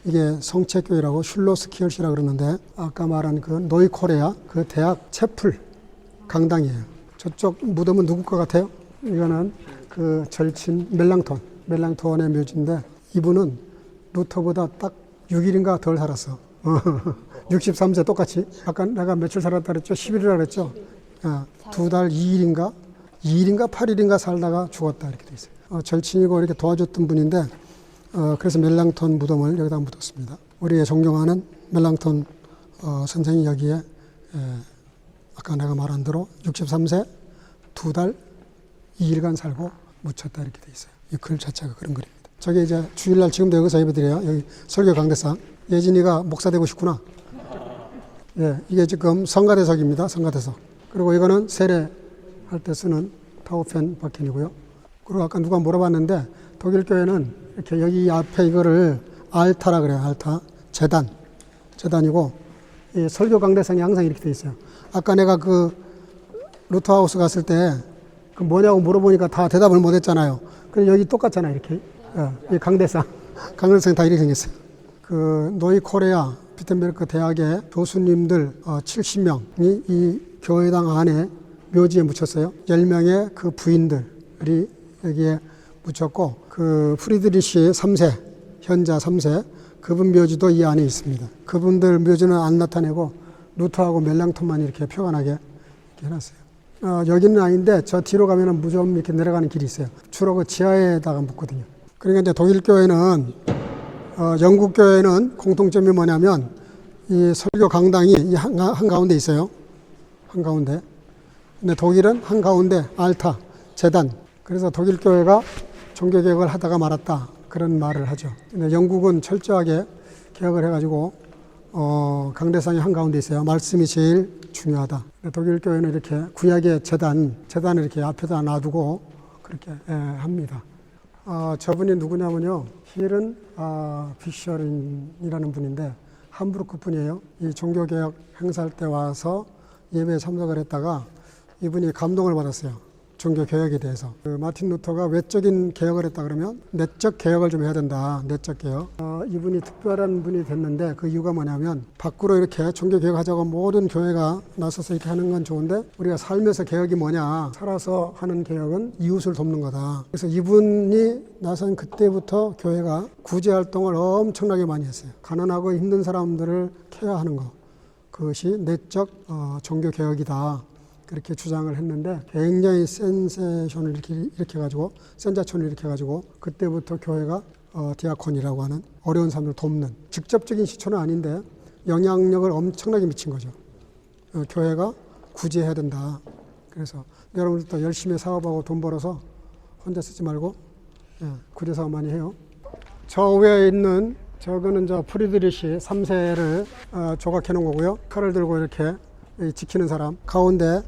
이게 성책교회라고 슐로스키얼시라고 그러는데 아까 말한 그 노이코레아 그 대학 채플 강당이에요. 저쪽 무덤은 누구 것 같아요? 이거는 그 절친 멜랑톤의 묘지인데 이분은 루터보다 딱 6일인가 덜 살았어. 63세 똑같이. 아까 내가 며칠 살았다 그랬죠? 11이라 그랬죠? 2달 2일인가? 2일인가 8일인가 살다가 죽었다 이렇게 돼 있어요. 절친이고 이렇게 도와줬던 분인데 그래서 멜랑톤 무덤을 여기다 묻었습니다. 우리의 존경하는 멜랑톤 선생이 여기에 아까 내가 말한 대로 63세 2달 2일간 살고 묻혔다 이렇게 돼 있어요. 이 글 자체가 그런 글입니다. 저게 이제 주일날 지금도 여기서 예배드려요. 여기 설교 강대상. 예진이가 목사 되고 싶구나. 예, 이게 지금 성가대석입니다. 성가대석. 그리고 이거는 세례할 때 쓰는 타우펜 버킨이고요. 그리고 아까 누가 물어봤는데 독일 교회는 이렇게 여기 앞에 이거를 알타라 그래요. 알타. 재단이고 이 설교 강대상이 항상 이렇게 돼 있어요. 아까 내가 그 루터하우스 갔을 때 그 뭐냐고 물어보니까 다 대답을 못 했잖아요. 근데 여기 똑같잖아요. 이렇게. 이 강대상. 강대상 다 이렇게 생겼어요. 그 노이 코레아 비텐베르크 대학의 교수님들 70명이 이 교회당 안에 묘지에 묻혔어요. 10명의 그 부인들이 여기에 묻혔고 그 프리드리시 3세, 현자 3세 그분 묘지도 이 안에 있습니다. 그분들 묘지는 안 나타내고 루터하고 멜랑톤만 이렇게 표관하게 이렇게 해놨어요. 여기는 아닌데 저 뒤로 가면은 무좀 이렇게 내려가는 길이 있어요. 주로 그 지하에다가 묻거든요. 그러니까 이제 독일 교회는 영국 교회는 공통점이 뭐냐면 이 설교 강당이 이 한가운데 있어요. 한가운데. 근데 독일은 한가운데 알타, 재단. 그래서 독일 교회가 종교개혁을 하다가 말았다. 그런 말을 하죠. 근데 영국은 철저하게 개혁을 해가지고 강대상이 한가운데 있어요. 말씀이 제일 중요하다. 독일 교회는 이렇게 구약의 재단을 이렇게 앞에다 놔두고 그렇게 합니다. 저분이 누구냐면요. 힐은 비셔린이라는 분인데 함부르크 분이에요. 이 종교개혁 행사할 때 와서 예배에 참석을 했다가 이분이 감동을 받았어요. 종교개혁에 대해서. 그 마틴 루터가 외적인 개혁을 했다 그러면 내적 개혁을 좀 해야 된다. 내적 개혁. 이분이 특별한 분이 됐는데 그 이유가 뭐냐면 밖으로 이렇게 종교개혁하자고 모든 교회가 나서서 이렇게 하는 건 좋은데 우리가 살면서 개혁이 뭐냐. 살아서 하는 개혁은 이웃을 돕는 거다. 그래서 이분이 나선 그때부터 교회가 구제활동을 엄청나게 많이 했어요. 가난하고 힘든 사람들을 케어하는 거. 그것이 내적 종교개혁이다. 그렇게 주장을 했는데 굉장히 센세이션을 이렇게 가지고 센자촌을 이렇게 가지고 그때부터 교회가 디아콘이라고 하는 어려운 사람들 돕는 직접적인 시초는 아닌데 영향력을 엄청나게 미친 거죠. 교회가 구제해야 된다. 그래서 여러분들도 열심히 사업하고 돈 벌어서 혼자 쓰지 말고 구제 사업 많이 해요. 저 위에 있는 저거는 저 프리드리시 3세를 조각해 놓은 거고요. 칼을 들고 이렇게 지키는 사람 가운데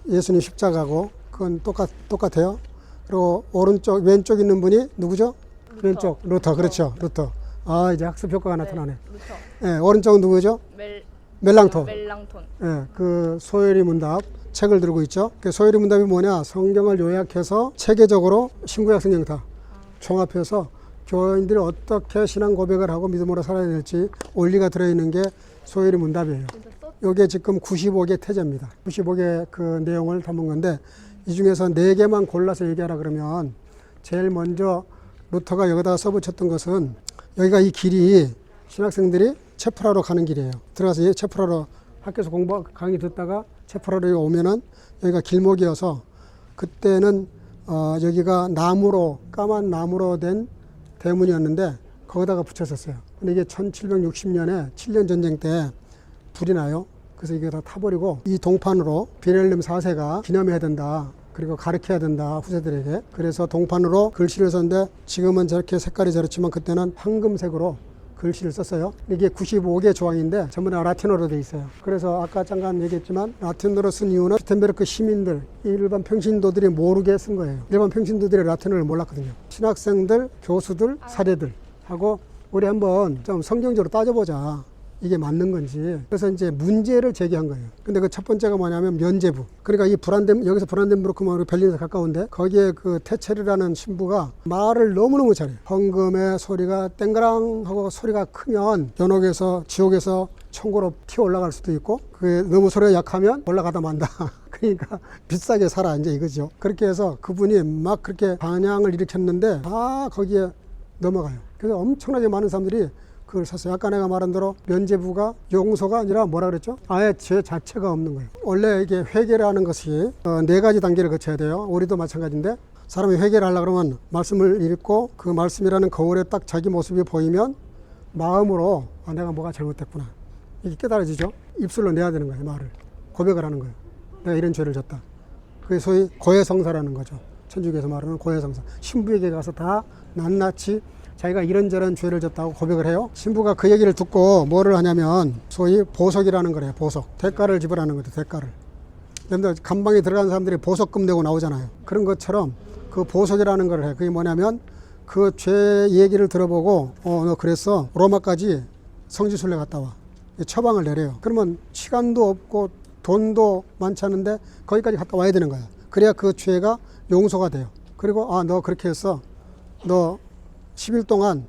예수님 십자가고 그건 똑같아요. 그리고 오른쪽 왼쪽 있는 분이 누구죠? 루터. 왼쪽 루터. 그렇죠. 루터. 이제 학습 효과가 나타나네. 루터. 네, 오른쪽은 누구죠? 멜랑톤. 네, 그 소요리 문답 책을 들고 있죠. 그 소요리 문답이 뭐냐? 성경을 요약해서 체계적으로 신구약 성경다 종합해서 교인들이 어떻게 신앙 고백을 하고 믿음으로 살아야 될지 원리가 들어있는 게 소요리 문답이에요. 이게 지금 95개 태제입니다. 95개 그 내용을 담은 건데 이 중에서 4개만 골라서 얘기하라 그러면 제일 먼저 루터가 여기다가 써붙였던 것은 여기가 이 길이 신학생들이 체프라로 가는 길이에요. 들어가서 체프라로 학교에서 강의 듣다가 체프라로 오면은 여기가 길목이어서 그때는 여기가 나무로 까만 나무로 된 대문이었는데 거기다가 붙였었어요. 근데 이게 1760년에 7년 전쟁 때 불이 나요. 그래서 이게 다 타버리고 이 동판으로 빌헬름 4세가 기념해야 된다. 그리고 가르쳐야 된다. 후세들에게. 그래서 동판으로 글씨를 썼는데 지금은 저렇게 색깔이 저렇지만 그때는 황금색으로 글씨를 썼어요. 이게 95개 조항인데 전부 다 라틴어로 돼 있어요. 그래서 아까 잠깐 얘기했지만 라틴어로 쓴 이유는 비텐베르크 시민들, 일반 평신도들이 모르게 쓴 거예요. 일반 평신도들이 라틴어를 몰랐거든요. 신학생들, 교수들, 사례들 하고 우리 한번 좀 성경적으로 따져보자. 이게 맞는 건지. 그래서 이제 문제를 제기한 거예요. 근데 그 첫 번째가 뭐냐면 면제부. 그러니까 이 여기서 브란덴부르크만 벨린에서 가까운데 거기에 그 테체르라는 신부가 말을 너무너무 잘해요. 헌금의 소리가 땡그랑 하고 소리가 크면 연옥에서 지옥에서 천국으로 튀어 올라갈 수도 있고 그게 너무 소리가 약하면 올라가다 만다. 그러니까 비싸게 살아 이제 이거죠. 그렇게 해서 그분이 막 그렇게 반향을 일으켰는데 다 거기에 넘어가요. 그래서 엄청나게 많은 사람들이 그걸 샀어요. 아까 내가 말한 대로 면죄부가 용서가 아니라 뭐라 그랬죠? 아예 죄 자체가 없는 거예요. 원래 이게 회개라는 것이 네 가지 단계를 거쳐야 돼요. 우리도 마찬가지인데 사람이 회개를 하려고 그러면 말씀을 읽고 그 말씀이라는 거울에 딱 자기 모습이 보이면 마음으로 내가 뭐가 잘못됐구나 이게 깨달아지죠. 입술로 내야 되는 거예요. 말을 고백을 하는 거예요. 내가 이런 죄를 졌다. 그게 소위 고해성사라는 거죠. 천주교에서 말하는 고해성사. 신부에게 가서 다 낱낱이 자기가 이런저런 죄를 졌다고 고백을 해요. 신부가 그 얘기를 듣고 뭐를 하냐면 소위 보석이라는 거래요. 보석. 대가를 지불하는 거죠. 대가를. 그런데 감방에 들어간 사람들이 보석금 내고 나오잖아요. 그런 것처럼 그 보석이라는 걸 해요. 그게 뭐냐면 그 죄 얘기를 들어보고 너 그랬어. 로마까지 성지순례 갔다 와. 처방을 내려요. 그러면 시간도 없고 돈도 많지 않은데 거기까지 갔다 와야 되는 거야. 그래야 그 죄가 용서가 돼요. 그리고 너 그렇게 했어. 너 10일 동안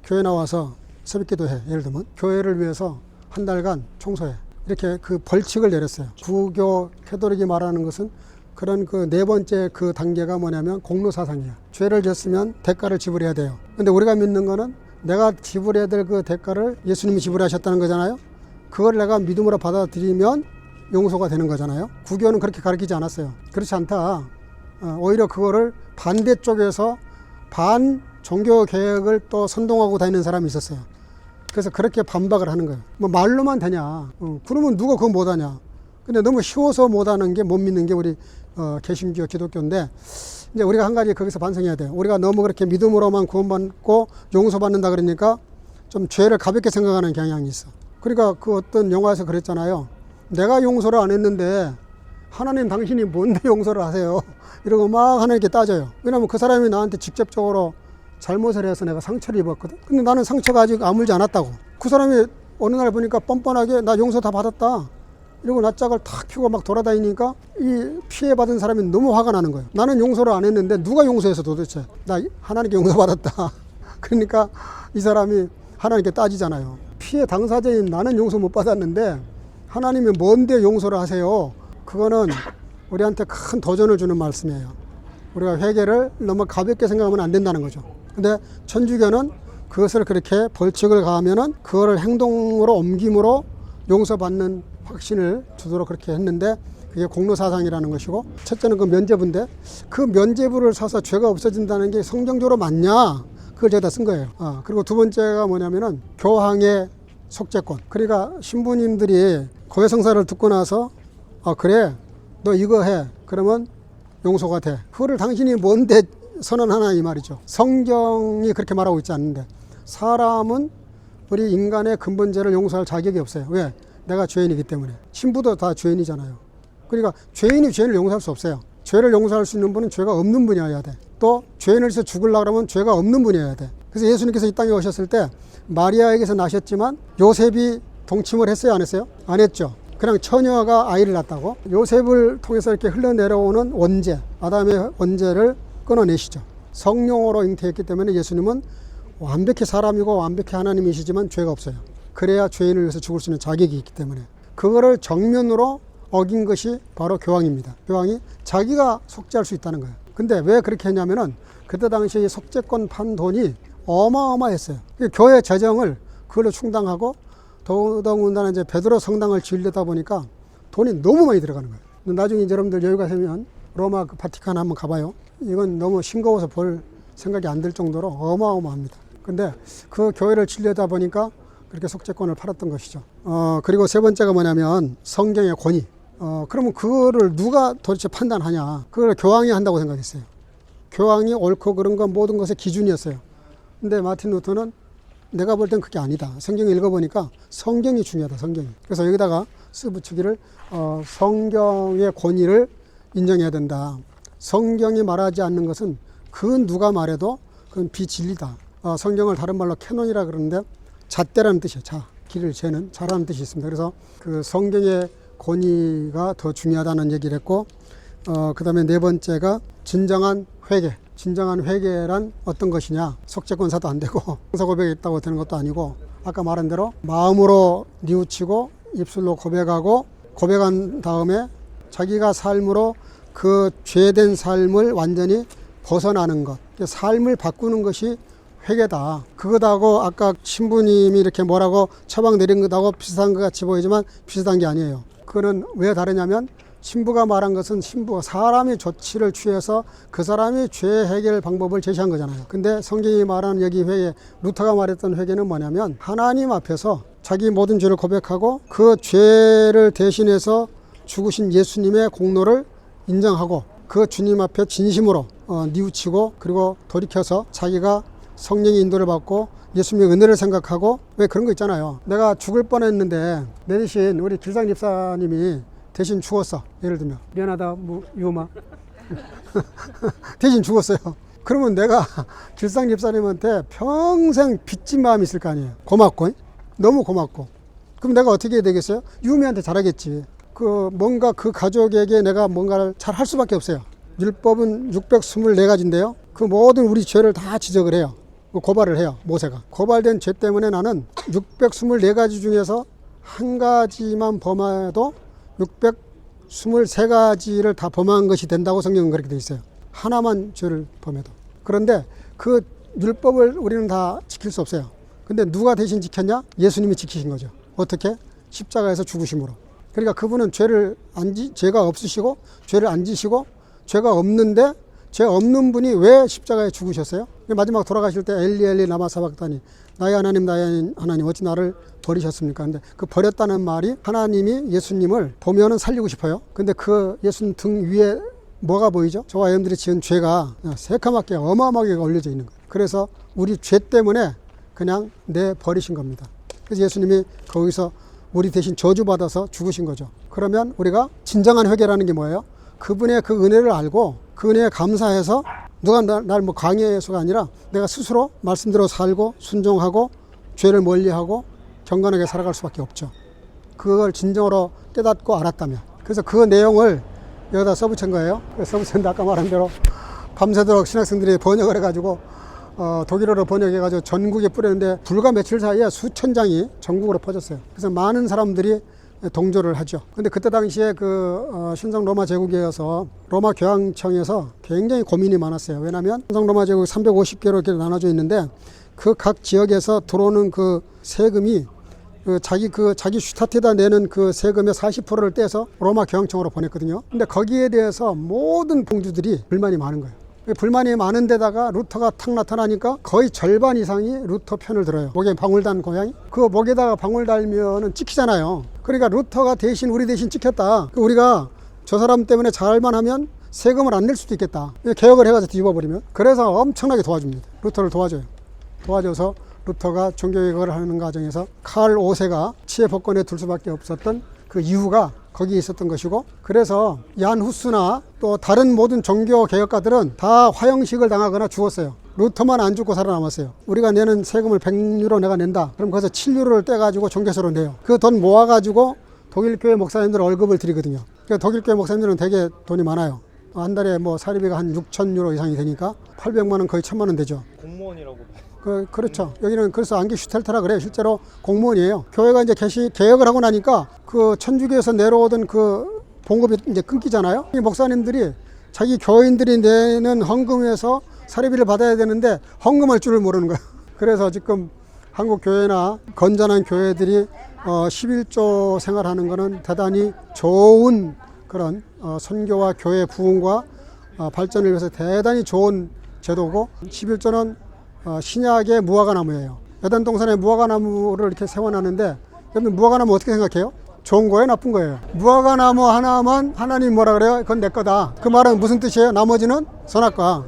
교회 나와서 새벽기도 해. 예를 들면 교회를 위해서 한 달간 청소해. 이렇게 그 벌칙을 내렸어요. 부교 캐도릭이 말하는 것은 그런 그 네 번째 그 단계가 뭐냐면 공로사상이야. 죄를 졌으면 대가를 지불해야 돼요. 근데 우리가 믿는 거는 내가 지불해야 될 그 대가를 예수님이 지불하셨다는 거잖아요. 그걸 내가 믿음으로 받아들이면 용서가 되는 거잖아요. 구교는 그렇게 가르치지 않았어요. 그렇지 않다. 오히려 그거를 반대쪽에서 반 종교 개혁을 또 선동하고 다니는 사람이 있었어요. 그래서 그렇게 반박을 하는 거예요. 뭐 말로만 되냐. 그러면 누가 그거 못하냐. 근데 너무 쉬워서 못하는 게 못 믿는 게 우리 개신교 기독교인데 이제 우리가 한 가지 거기서 반성해야 돼요. 우리가 너무 그렇게 믿음으로만 구원받고 용서받는다 그러니까 좀 죄를 가볍게 생각하는 경향이 있어. 그러니까 그 어떤 영화에서 그랬잖아요. 내가 용서를 안 했는데 하나님 당신이 뭔데 용서를 하세요. 이러고 막 하나님께 따져요. 왜냐하면 그 사람이 나한테 직접적으로 잘못을 해서 내가 상처를 입었거든. 근데 나는 상처가 아직 아물지 않았다고. 그 사람이 어느 날 보니까 뻔뻔하게 나 용서 다 받았다. 이러고 낯짝을 탁 펴고 막 돌아다니니까 이 피해받은 사람이 너무 화가 나는 거예요. 나는 용서를 안 했는데 누가 용서해서 도대체. 나 하나님께 용서받았다. 그러니까 이 사람이 하나님께 따지잖아요. 피해 당사자인 나는 용서 못 받았는데 하나님이 뭔데 용서를 하세요. 그거는 우리한테 큰 도전을 주는 말씀이에요. 우리가 회개를 너무 가볍게 생각하면 안 된다는 거죠. 근데 천주교는 그것을 그렇게 벌칙을 가하면은 그거를 행동으로 옮김으로 용서받는 확신을 주도록 그렇게 했는데 그게 공로사상이라는 것이고 첫째는 그 면죄부인데 그 면죄부를 사서 죄가 없어진다는 게 성경적으로 맞냐 그걸 제가 쓴 거예요. 그리고 두 번째가 뭐냐면은 교황의 속죄권. 그러니까 신부님들이 고해성사를 듣고 나서 그래 너 이거 해 그러면 용서가 돼. 그거를 당신이 뭔데 선언하나 이 말이죠. 성경이 그렇게 말하고 있지 않는데 사람은 우리 인간의 근본 죄를 용서할 자격이 없어요. 왜? 내가 죄인이기 때문에. 신부도 다 죄인이잖아요. 그러니까 죄인이 죄를 용서할 수 없어요. 죄를 용서할 수 있는 분은 죄가 없는 분이어야 돼. 또 죄인을 해서 죽으려고 그러면 죄가 없는 분이어야 돼. 그래서 예수님께서 이 땅에 오셨을 때 마리아에게서 나셨지만 요셉이 동침을 했어요? 안 했어요? 안 했죠. 그냥 처녀가 아이를 낳았다고. 요셉을 통해서 이렇게 흘러내려오는 원죄, 아담의 원죄를 끊어내시죠. 성령으로 잉태했기 때문에 예수님은 완벽히 사람이고 완벽히 하나님이시지만 죄가 없어요. 그래야 죄인을 위해서 죽을 수 있는 자격이 있기 때문에 그거를 정면으로 어긴 것이 바로 교황입니다. 교황이 자기가 속죄할 수 있다는 거예요. 근데 왜 그렇게 했냐면은 그때 당시에 속죄권 판 돈이 어마어마했어요. 교회 재정을 그걸로 충당하고 더더군다나 이제 베드로 성당을 지으려다 보니까 돈이 너무 많이 들어가는 거예요. 나중에 여러분들 여유가 되면 로마 그 바티칸 한번 가봐요. 이건 너무 싱거워서 볼 생각이 안 들 정도로 어마어마합니다. 근데 그 교회를 지으려다 보니까 그렇게 속죄권을 팔았던 것이죠. 그리고 세 번째가 뭐냐면 성경의 권위. 그러면 그거를 누가 도대체 판단하냐. 그걸 교황이 한다고 생각했어요. 교황이 옳고 그런 건 모든 것의 기준이었어요. 근데 마틴 루터는 내가 볼 땐 그게 아니다. 성경을 읽어보니까 성경이 중요하다. 성경이. 그래서 여기다가 쓰붙이기를 성경의 권위를 인정해야 된다. 성경이 말하지 않는 것은 그 누가 말해도 그건 비진리다. 성경을 다른 말로 캐논이라 그러는데 잣대라는 뜻이에요. 자, 길을 재는 자라는 뜻이 있습니다. 그래서 그 성경의 권위가 더 중요하다는 얘기를 했고 그 다음에 네 번째가 진정한 회개. 진정한 회개란 어떤 것이냐. 속죄권사도 안 되고 형사 고백이 있다고 되는 것도 아니고 아까 말한 대로 마음으로 뉘우치고 입술로 고백하고 고백한 다음에 자기가 삶으로 그 죄된 삶을 완전히 벗어나는 것. 삶을 바꾸는 것이 회개다. 그것하고 아까 신부님이 이렇게 뭐라고 처방 내린 것하고 비슷한 것 같이 보이지만 비슷한 게 아니에요. 그거는 왜 다르냐면 신부가 말한 것은 신부가 사람이 조치를 취해서 그 사람이 죄 해결 방법을 제시한 거잖아요. 근데 성경이 말하는 여기 회개, 루터가 말했던 회개는 뭐냐면 하나님 앞에서 자기 모든 죄를 고백하고 그 죄를 대신해서 죽으신 예수님의 공로를 인정하고 그 주님 앞에 진심으로 뉘우치고 그리고 돌이켜서 자기가 성령의 인도를 받고 예수님의 은혜를 생각하고 왜 그런 거 있잖아요. 내가 죽을 뻔했는데 내 대신 우리 길상 집사님이 대신 죽었어. 예를 들면 미안하다 뭐 유마 대신 죽었어요. 그러면 내가 길상 집사님한테 평생 빚진 마음이 있을 거 아니에요. 고맙고 너무 고맙고 그럼 내가 어떻게 해야 되겠어요? 유미한테 잘하겠지. 그 뭔가 그 가족에게 내가 뭔가를 잘 할 수밖에 없어요. 율법은 624가지인데요. 그 모든 우리 죄를 다 지적을 해요. 고발을 해요. 모세가. 고발된 죄 때문에 나는 624가지 중에서 한 가지만 범해도 623가지를 다 범한 것이 된다고 성경은 그렇게 되어 있어요. 하나만 죄를 범해도. 그런데 그 율법을 우리는 다 지킬 수 없어요. 근데 누가 대신 지켰냐? 예수님이 지키신 거죠. 어떻게? 십자가에서 죽으심으로. 그러니까 그분은 죄가 없으시고 죄를 안 지시고 죄가 없는데 죄 없는 분이 왜 십자가에 죽으셨어요? 마지막 돌아가실 때 엘리 엘리 라마 사박다니 나의 하나님 어찌 나를 버리셨습니까? 근데 그 버렸다는 말이 하나님이 예수님을 보면은 살리고 싶어요. 근데 그 예수님 등 위에 뭐가 보이죠? 저와 여러분들이 지은 죄가 새카맣게 어마어마하게 올려져 있는 거예요. 그래서 우리 죄 때문에 그냥 내버리신 겁니다. 그래서 예수님이 거기서 우리 대신 저주받아서 죽으신 거죠. 그러면 우리가 진정한 회개라는 게 뭐예요? 그분의 그 은혜를 알고 그 은혜에 감사해서 누가 날 뭐 강요해서가 아니라 내가 스스로 말씀대로 살고 순종하고 죄를 멀리하고 경건하게 살아갈 수밖에 없죠. 그걸 진정으로 깨닫고 알았다면. 그래서 그 내용을 여기다 써붙인 거예요. 써붙였는데 아까 말한 대로 밤새도록 신학생들이 번역을 해가지고 독일어로 번역해가지고 전국에 뿌렸는데 불과 며칠 사이에 수천 장이 전국으로 퍼졌어요. 그래서 많은 사람들이 동조를 하죠. 근데 그때 당시에 신성 로마 제국이어서 로마 교황청에서 굉장히 고민이 많았어요. 왜냐하면 신성 로마 제국 350개로 이렇게 나눠져 있는데 그 각 지역에서 들어오는 그 세금이 자기 슈타트에다 내는 그 세금의 40%를 떼서 로마 교황청으로 보냈거든요. 근데 거기에 대해서 모든 공주들이 불만이 많은 거예요. 불만이 많은 데다가 루터가 탁 나타나니까 거의 절반 이상이 루터 편을 들어요. 목에 방울 단 고양이? 그 목에다가 방울 달면은 찍히잖아요. 그러니까 루터가 우리 대신 찍혔다. 우리가 저 사람 때문에 잘만 하면 세금을 안 낼 수도 있겠다. 개혁을 해가지고 뒤집어버리면. 그래서 엄청나게 도와줍니다. 루터를 도와줘요. 도와줘서 루터가 종교개혁을 하는 과정에서 칼 5세가 치에 복권에 둘 수밖에 없었던 그 이유가 거기에 있었던 것이고, 그래서 얀 후스나 또 다른 모든 종교 개혁가들은 다 화형식을 당하거나 죽었어요. 루터만 안 죽고 살아남았어요. 우리가 내는 세금을 100유로 내가 낸다. 그럼 거기서 7유로를 떼가지고 종교세로 내요. 그 돈 모아가지고 독일교회 목사님들 월급을 드리거든요. 그러니까 독일교회 목사님들은 되게 돈이 많아요. 한 달에 뭐 사리비가 한 6,000유로 이상이 되니까 800만 원 거의 1,000만 원 되죠. 공무원이라고. 그렇죠. 여기는 그래서 안기슈텔트라 그래요. 실제로 공무원이에요. 교회가 이제 개혁을 하고 나니까 그 천주교에서 내려오던 그 봉급이 이제 끊기잖아요. 이 목사님들이 자기 교인들이 내는 헌금에서 사례비를 받아야 되는데 헌금할 줄을 모르는 거예요. 그래서 지금 한국 교회나 건전한 교회들이 11조 생활하는 거는 대단히 좋은 그런 선교와 교회 부흥과 발전을 위해서 대단히 좋은 제도고, 11조는 신약의 무화과나무예요. 여단동산에 무화과나무를 이렇게 세워놨는데, 여러분 무화과나무 어떻게 생각해요? 좋은 거예요? 나쁜 거예요? 무화과나무 하나만 하나님 뭐라 그래요? 그건 내 거다. 그 말은 무슨 뜻이에요? 나머지는 선악과.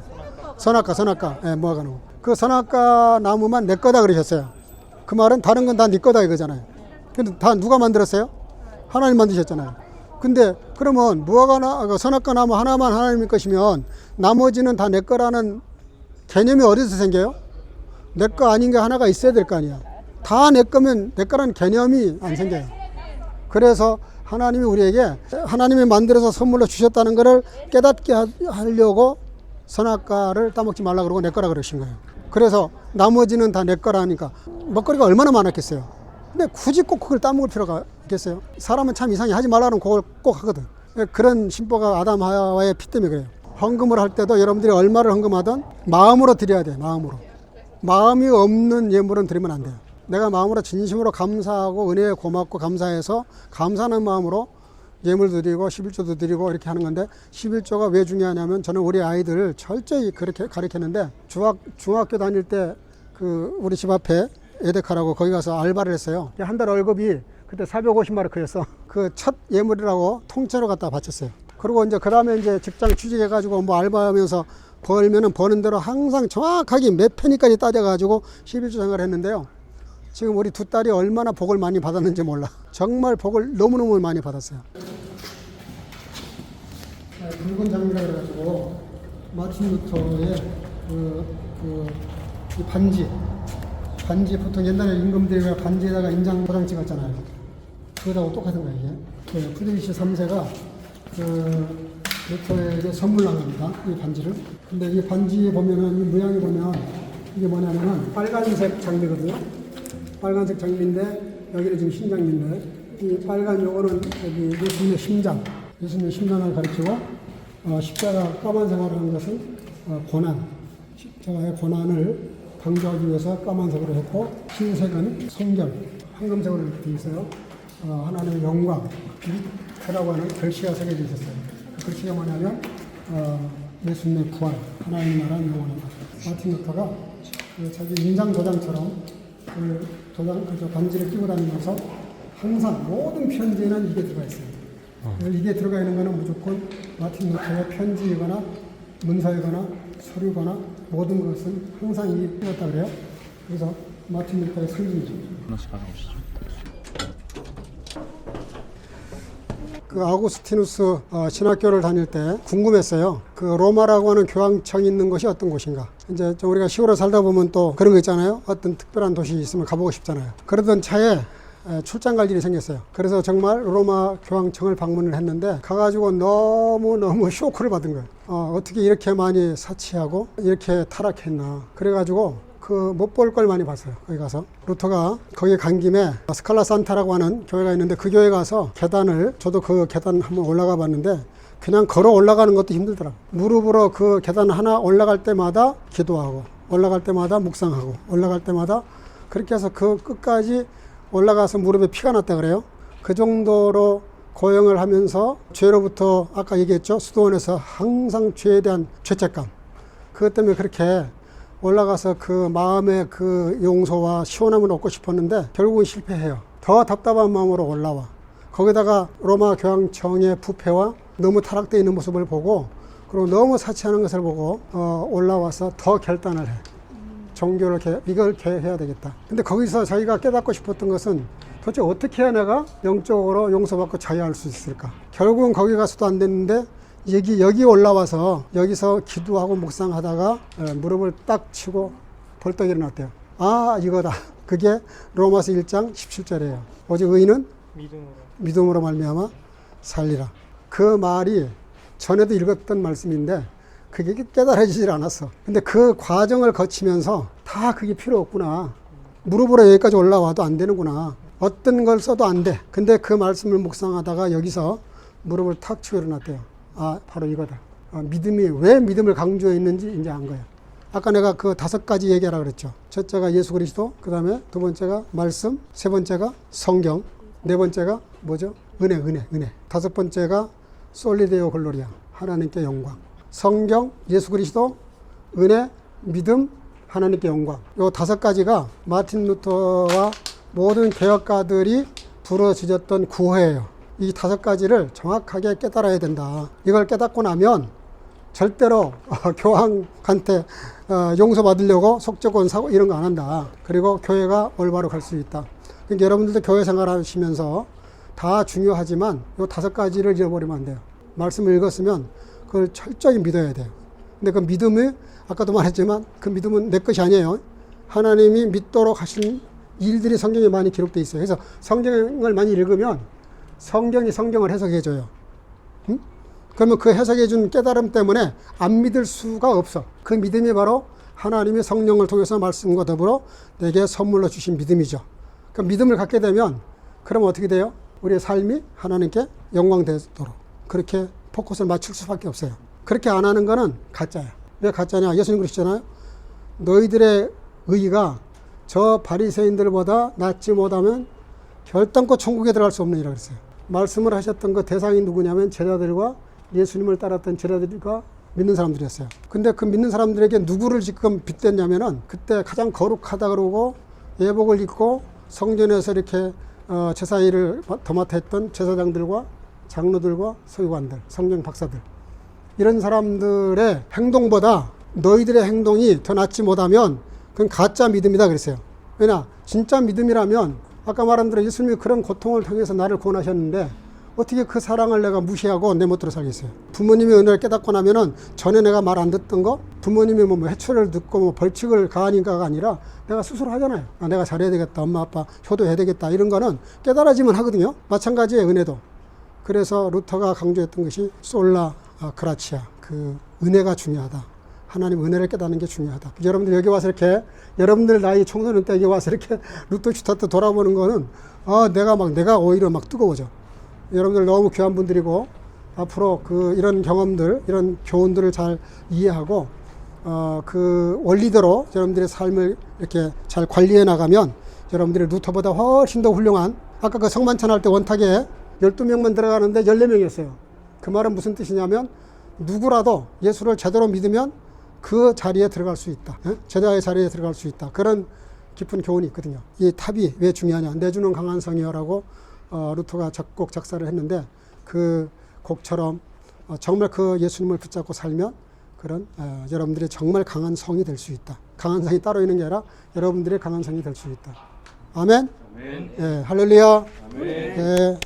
예, 무화과나무. 그 선악과 나무만 내 거다 그러셨어요. 그 말은 다른 건 다 네 거다 이거잖아요. 근데 다 누가 만들었어요? 하나님 만드셨잖아요. 근데 그러면 선악과 나무 하나만 하나님의 것이면 나머지는 다 내 거라는 개념이 어디서 생겨요? 내 거 아닌 게 하나가 있어야 될 거 아니야. 다 내 거면 내 거라는 개념이 안 생겨요. 그래서 하나님이 우리에게 하나님이 만들어서 선물로 주셨다는 것을 깨닫게 하려고 선악과를 따먹지 말라 그러고 내 거라 그러신 거예요. 그래서 나머지는 다 내 거라니까 먹거리가 얼마나 많았겠어요. 근데 굳이 꼭 그걸 따먹을 필요가 있겠어요? 사람은 참 이상해. 하지 말라는 그걸 꼭 하거든. 그런 심보가 아담 하와의 피 때문에 그래요. 헌금을 할 때도 여러분들이 얼마를 헌금하든 마음으로 드려야 돼. 마음으로 마음이 없는 예물은 드리면 안 돼요. 내가 마음으로 진심으로 감사하고 은혜에 고맙고 감사해서 감사하는 마음으로 예물도 드리고 11조도 드리고 이렇게 하는 건데 11조가 왜 중요하냐면 저는 우리 아이들을 철저히 그렇게 가르쳤는데 중학교 다닐 때 그 우리 집 앞에 에데카라고 거기 가서 알바를 했어요. 한 달 월급이 그때 450마르크였어. 그 첫 예물이라고 통째로 갖다 바쳤어요. 그리고 이제 그 다음에 이제 직장 취직해가지고 뭐 알바하면서 벌면은 버는 대로 항상 정확하게 몇 페니까지 따져가지고 11조 생활을 했는데요. 지금 우리 두 딸이 얼마나 복을 많이 받았는지 몰라. 정말 복을 너무너무 많이 받았어요. 붉은 장미라 그래가지고 마틴 루터의 이 반지 보통 옛날에 임금들이 반지에다가 인장 도장 찍었잖아요. 그거하고 똑같은 거예요 이게. 프리드리히 3세가 루터에게 선물한 겁니다. 이 반지를. 근데 이 반지 보면은 이 모양이 보면 이게 뭐냐면은 빨간색 장미거든요. 빨간색 장미인데 여기는 지금 흰장미인데 이 빨간 요거는 여기 예수님의 심장, 예수님의 심장을 가리키고 십자가 까만색으로 한 것은 고난, 십자가의 고난을 강조하기 위해서 까만색으로 했고 흰색은 성경, 황금색으로 되어 있어요. 하나님의 영광, 빛이라고 하는 글씨가 새겨져 있었어요. 그 글씨가 뭐냐면 예수님의 부활, 하나님 나라는 영원하다. 마틴 루터가 자기 인장 도장처럼 그 반지를 끼고 다니면서 항상 모든 편지에는 이게 들어가 있어요. 이게 들어가 있는 거는 무조건 마틴 루터의 편지이거나 문서이거나 서류거나 모든 것은 항상 이게 끼었다 그래요. 그래서 마틴 루터의 상징이죠. 하나씩 가져오시죠. 그 아우구스티누스 신학교를 다닐 때 궁금했어요. 그 로마라고 하는 교황청이 있는 곳이 어떤 곳인가. 이제 좀 우리가 시골에 살다 보면 또 그런 거 있잖아요. 어떤 특별한 도시 있으면 가보고 싶잖아요. 그러던 차에 출장 갈 일이 생겼어요. 그래서 정말 로마 교황청을 방문을 했는데 가가지고 너무 쇼크를 받은 거예요. 어떻게 이렇게 많이 사치하고 이렇게 타락했나. 그래가지고 못 볼 걸 많이 봤어요. 거기 가서 루터가 거기 간 김에 스칼라 산타라고 하는 교회가 있는데 그 교회 가서 저도 그 계단 한번 올라가 봤는데 그냥 걸어 올라가는 것도 힘들더라고요. 무릎으로 그 계단 하나 올라갈 때마다 기도하고 올라갈 때마다 묵상하고 올라갈 때마다 그렇게 해서 그 끝까지 올라가서 무릎에 피가 났다 그래요. 그 정도로 고행을 하면서 죄로부터 아까 얘기했죠. 수도원에서 항상 죄에 대한 죄책감. 그것 때문에 그렇게 올라가서 그 마음의 그 용서와 시원함을 얻고 싶었는데 결국은 실패해요. 더 답답한 마음으로 올라와. 거기다가 로마 교황청의 부패와 너무 타락되어 있는 모습을 보고 그리고 너무 사치하는 것을 보고 올라와서 더 결단을 해. 종교를 이걸 개해야 되겠다. 근데 거기서 자기가 깨닫고 싶었던 것은 도대체 어떻게 해야 내가 영적으로 용서받고 자유할 수 있을까? 결국은 거기 가서도 안 됐는데 여기 올라와서 여기서 기도하고 묵상하다가 무릎을 딱 치고 벌떡 일어났대요. 아, 이거다. 그게 로마서 1장 17절이에요. 오직 의인은 믿음으로 말미암아 살리라. 그 말이 전에도 읽었던 말씀인데 그게 깨달아지질 않았어. 근데 그 과정을 거치면서 다 그게 필요 없구나. 무릎으로 여기까지 올라와도 안 되는구나. 어떤 걸 써도 안 돼. 근데 그 말씀을 묵상하다가 여기서 무릎을 탁 치고 일어났대요. 아, 바로 이거다. 믿음이 왜 믿음을 강조했는지 이제 안 거예요. 아까 내가 그 5가지 얘기하라 그랬죠. 첫째가 예수 그리스도, 그 다음에 두 번째가 말씀, 세 번째가 성경, 네 번째가 뭐죠? 은혜. 다섯 번째가 솔리데오 글로리아, 하나님께 영광. 성경, 예수 그리스도, 은혜, 믿음, 하나님께 영광. 요 5가지가 마틴 루터와 모든 개혁가들이 부르짖었던 구호예요. 이 5가지를 정확하게 깨달아야 된다. 이걸 깨닫고 나면 절대로 교황한테 용서받으려고 속죄권 사고 이런 거 안 한다. 그리고 교회가 올바로 갈 수 있다. 그러니까 여러분들도 교회 생활하시면서 다 중요하지만 이 5가지를 잃어버리면 안 돼요. 말씀을 읽었으면 그걸 철저히 믿어야 돼요. 근데 그 믿음이 아까도 말했지만 그 믿음은 내 것이 아니에요. 하나님이 믿도록 하신 일들이 성경에 많이 기록되어 있어요. 그래서 성경을 많이 읽으면 성경이 성경을 해석해줘요. 응? 그러면 그 해석해준 깨달음 때문에 안 믿을 수가 없어. 그 믿음이 바로 하나님의 성령을 통해서 말씀과 더불어 내게 선물로 주신 믿음이죠. 그 믿음을 갖게 되면 그럼 어떻게 돼요? 우리의 삶이 하나님께 영광되도록 그렇게 포커스를 맞출 수밖에 없어요. 그렇게 안 하는 거는 가짜야. 왜 가짜냐? 예수님 그러시잖아요. 너희들의 의가 저 바리새인들보다 낫지 못하면 결단코 천국에 들어갈 수 없는 이라 그랬어요. 말씀을 하셨던 그 대상이 누구냐면 제자들과 예수님을 따랐던 제자들과 믿는 사람들이었어요. 근데 그 믿는 사람들에게 누구를 지금 빗댔냐면은 그때 가장 거룩하다 그러고 예복을 입고 성전에서 이렇게 제사 일을 도맡아 했던 제사장들과 장로들과 서기관들, 성경 박사들, 이런 사람들의 행동보다 너희들의 행동이 더 낫지 못하면 그건 가짜 믿음이다 그랬어요. 왜냐, 진짜 믿음이라면 아까 말한 대로 예수님이 그런 고통을 통해서 나를 구원하셨는데 어떻게 그 사랑을 내가 무시하고 내 멋대로 살겠어요. 부모님이 은혜를 깨닫고 나면은 전에 내가 말 안 듣던 거, 부모님이 뭐 해초를 듣고 뭐 벌칙을 가하니까가 아니라 내가 스스로 하잖아요. 내가 잘해야 되겠다, 엄마 아빠 효도해야 되겠다, 이런 거는 깨달아지면 하거든요. 마찬가지의 은혜도. 그래서 루터가 강조했던 것이 솔라 그라치아, 그 은혜가 중요하다. 하나님 은혜를 깨닫는 게 중요하다. 여러분들 여기 와서 이렇게, 여러분들 나이 청소년 때 여기 와서 이렇게 루터 슈타트 돌아보는 거는 내가 오히려 막 뜨거워져. 여러분들 너무 귀한 분들이고 앞으로 이런 경험들, 이런 교훈들을 잘 이해하고 그 원리대로 여러분들의 삶을 이렇게 잘 관리해 나가면 여러분들이 루터보다 훨씬 더 훌륭한, 아까 그 성만찬 할 때 원탁에 12명만 들어가는데 14명이었어요. 그 말은 무슨 뜻이냐면 누구라도 예수를 제대로 믿으면 그 자리에 들어갈 수 있다. 제자의 자리에 들어갈 수 있다. 그런 깊은 교훈이 있거든요. 이 탑이 왜 중요하냐. 내주는 강한 성이여라고 루터가 작곡 작사를 했는데 그 곡처럼 정말 그 예수님을 붙잡고 살면 그런 여러분들이 정말 강한 성이 될 수 있다. 강한 성이 따로 있는 게 아니라 여러분들이 강한 성이 될 수 있다. 아멘. 아멘. 예, 할렐루야. 아멘. 예.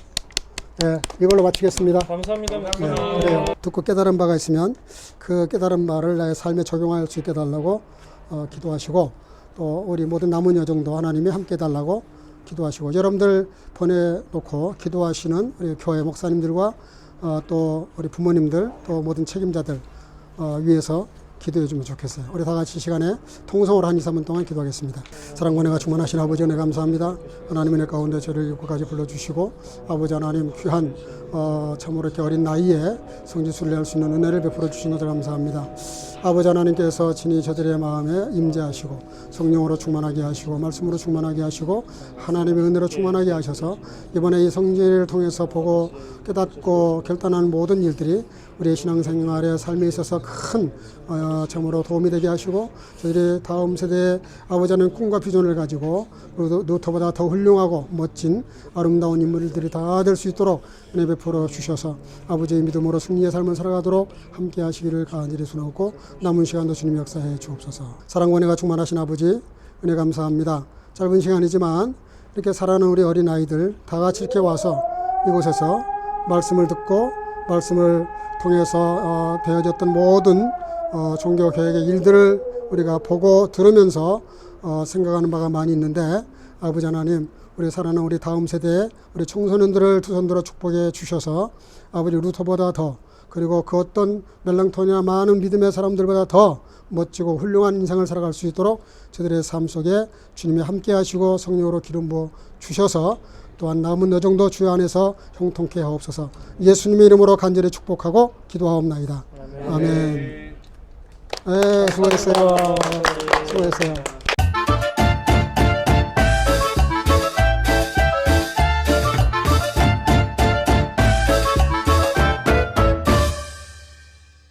네, 이걸로 마치겠습니다. 감사합니다. 네, 그래요. 듣고 깨달은 바가 있으면 그 깨달은 바를 나의 삶에 적용할 수 있게 달라고 기도하시고, 또 우리 모든 남은 여정도 하나님이 함께 해달라고 기도하시고, 여러분들 보내놓고 기도하시는 우리 교회 목사님들과 또 우리 부모님들, 또 모든 책임자들 위해서 기도해 주면 좋겠어요. 우리 다 같이 이 시간에 통성으로 한 2, 3분 동안 기도하겠습니다. 사랑과 은혜가 충만하신 아버지 은혜 감사합니다. 하나님의 은혜 가운데 저를 여기까지 불러주시고, 아버지 하나님 귀한 참으로 이렇게 어린 나이에 성지순례 할 수 있는 은혜를 베풀어 주신 것을 감사합니다. 아버지 하나님께서 친히 저들의 마음에 임재하시고 성령으로 충만하게 하시고 말씀으로 충만하게 하시고 하나님의 은혜로 충만하게 하셔서 이번에 이 성지를 통해서 보고 깨닫고 결단하는 모든 일들이 우리의 신앙생활의 삶에 있어서 큰 참으로 도움이 되게 하시고, 저희들이 다음 세대의 아버지 하나님 꿈과 비전을 가지고 루터보다 더 훌륭하고 멋진 아름다운 인물들이 다 될 수 있도록 은혜 베풀어 주셔서 아버지의 믿음으로 승리의 삶을 살아가도록 함께 하시기를 간절히 소원하고, 남은 시간도 주님 역사해 주옵소서. 사랑과 은혜가 충만하신 아버지 은혜 감사합니다. 짧은 시간이지만 이렇게 사랑하는 우리 어린아이들 다 같이 이렇게 와서 이곳에서 말씀을 듣고 말씀을 통해서 되어졌던 모든 종교 개혁의 일들을 우리가 보고 들으면서 생각하는 바가 많이 있는데, 아버지 하나님, 우리 사랑하는 우리 다음 세대의 우리 청소년들을 두 손들어 축복해 주셔서 아버지 루터보다 더, 그리고 그 어떤 멜랑톤이나 많은 믿음의 사람들보다 더 멋지고 훌륭한 인생을 살아갈 수 있도록 저들의 삶 속에 주님이 함께 하시고 성령으로 기름 부어 주셔서 또한 남은 여정도 주 안에서 형통케 하옵소서. 예수님의 이름으로 간절히 축복하고 기도하옵나이다. 아멘. 네, 수고했어요. 수고했어요.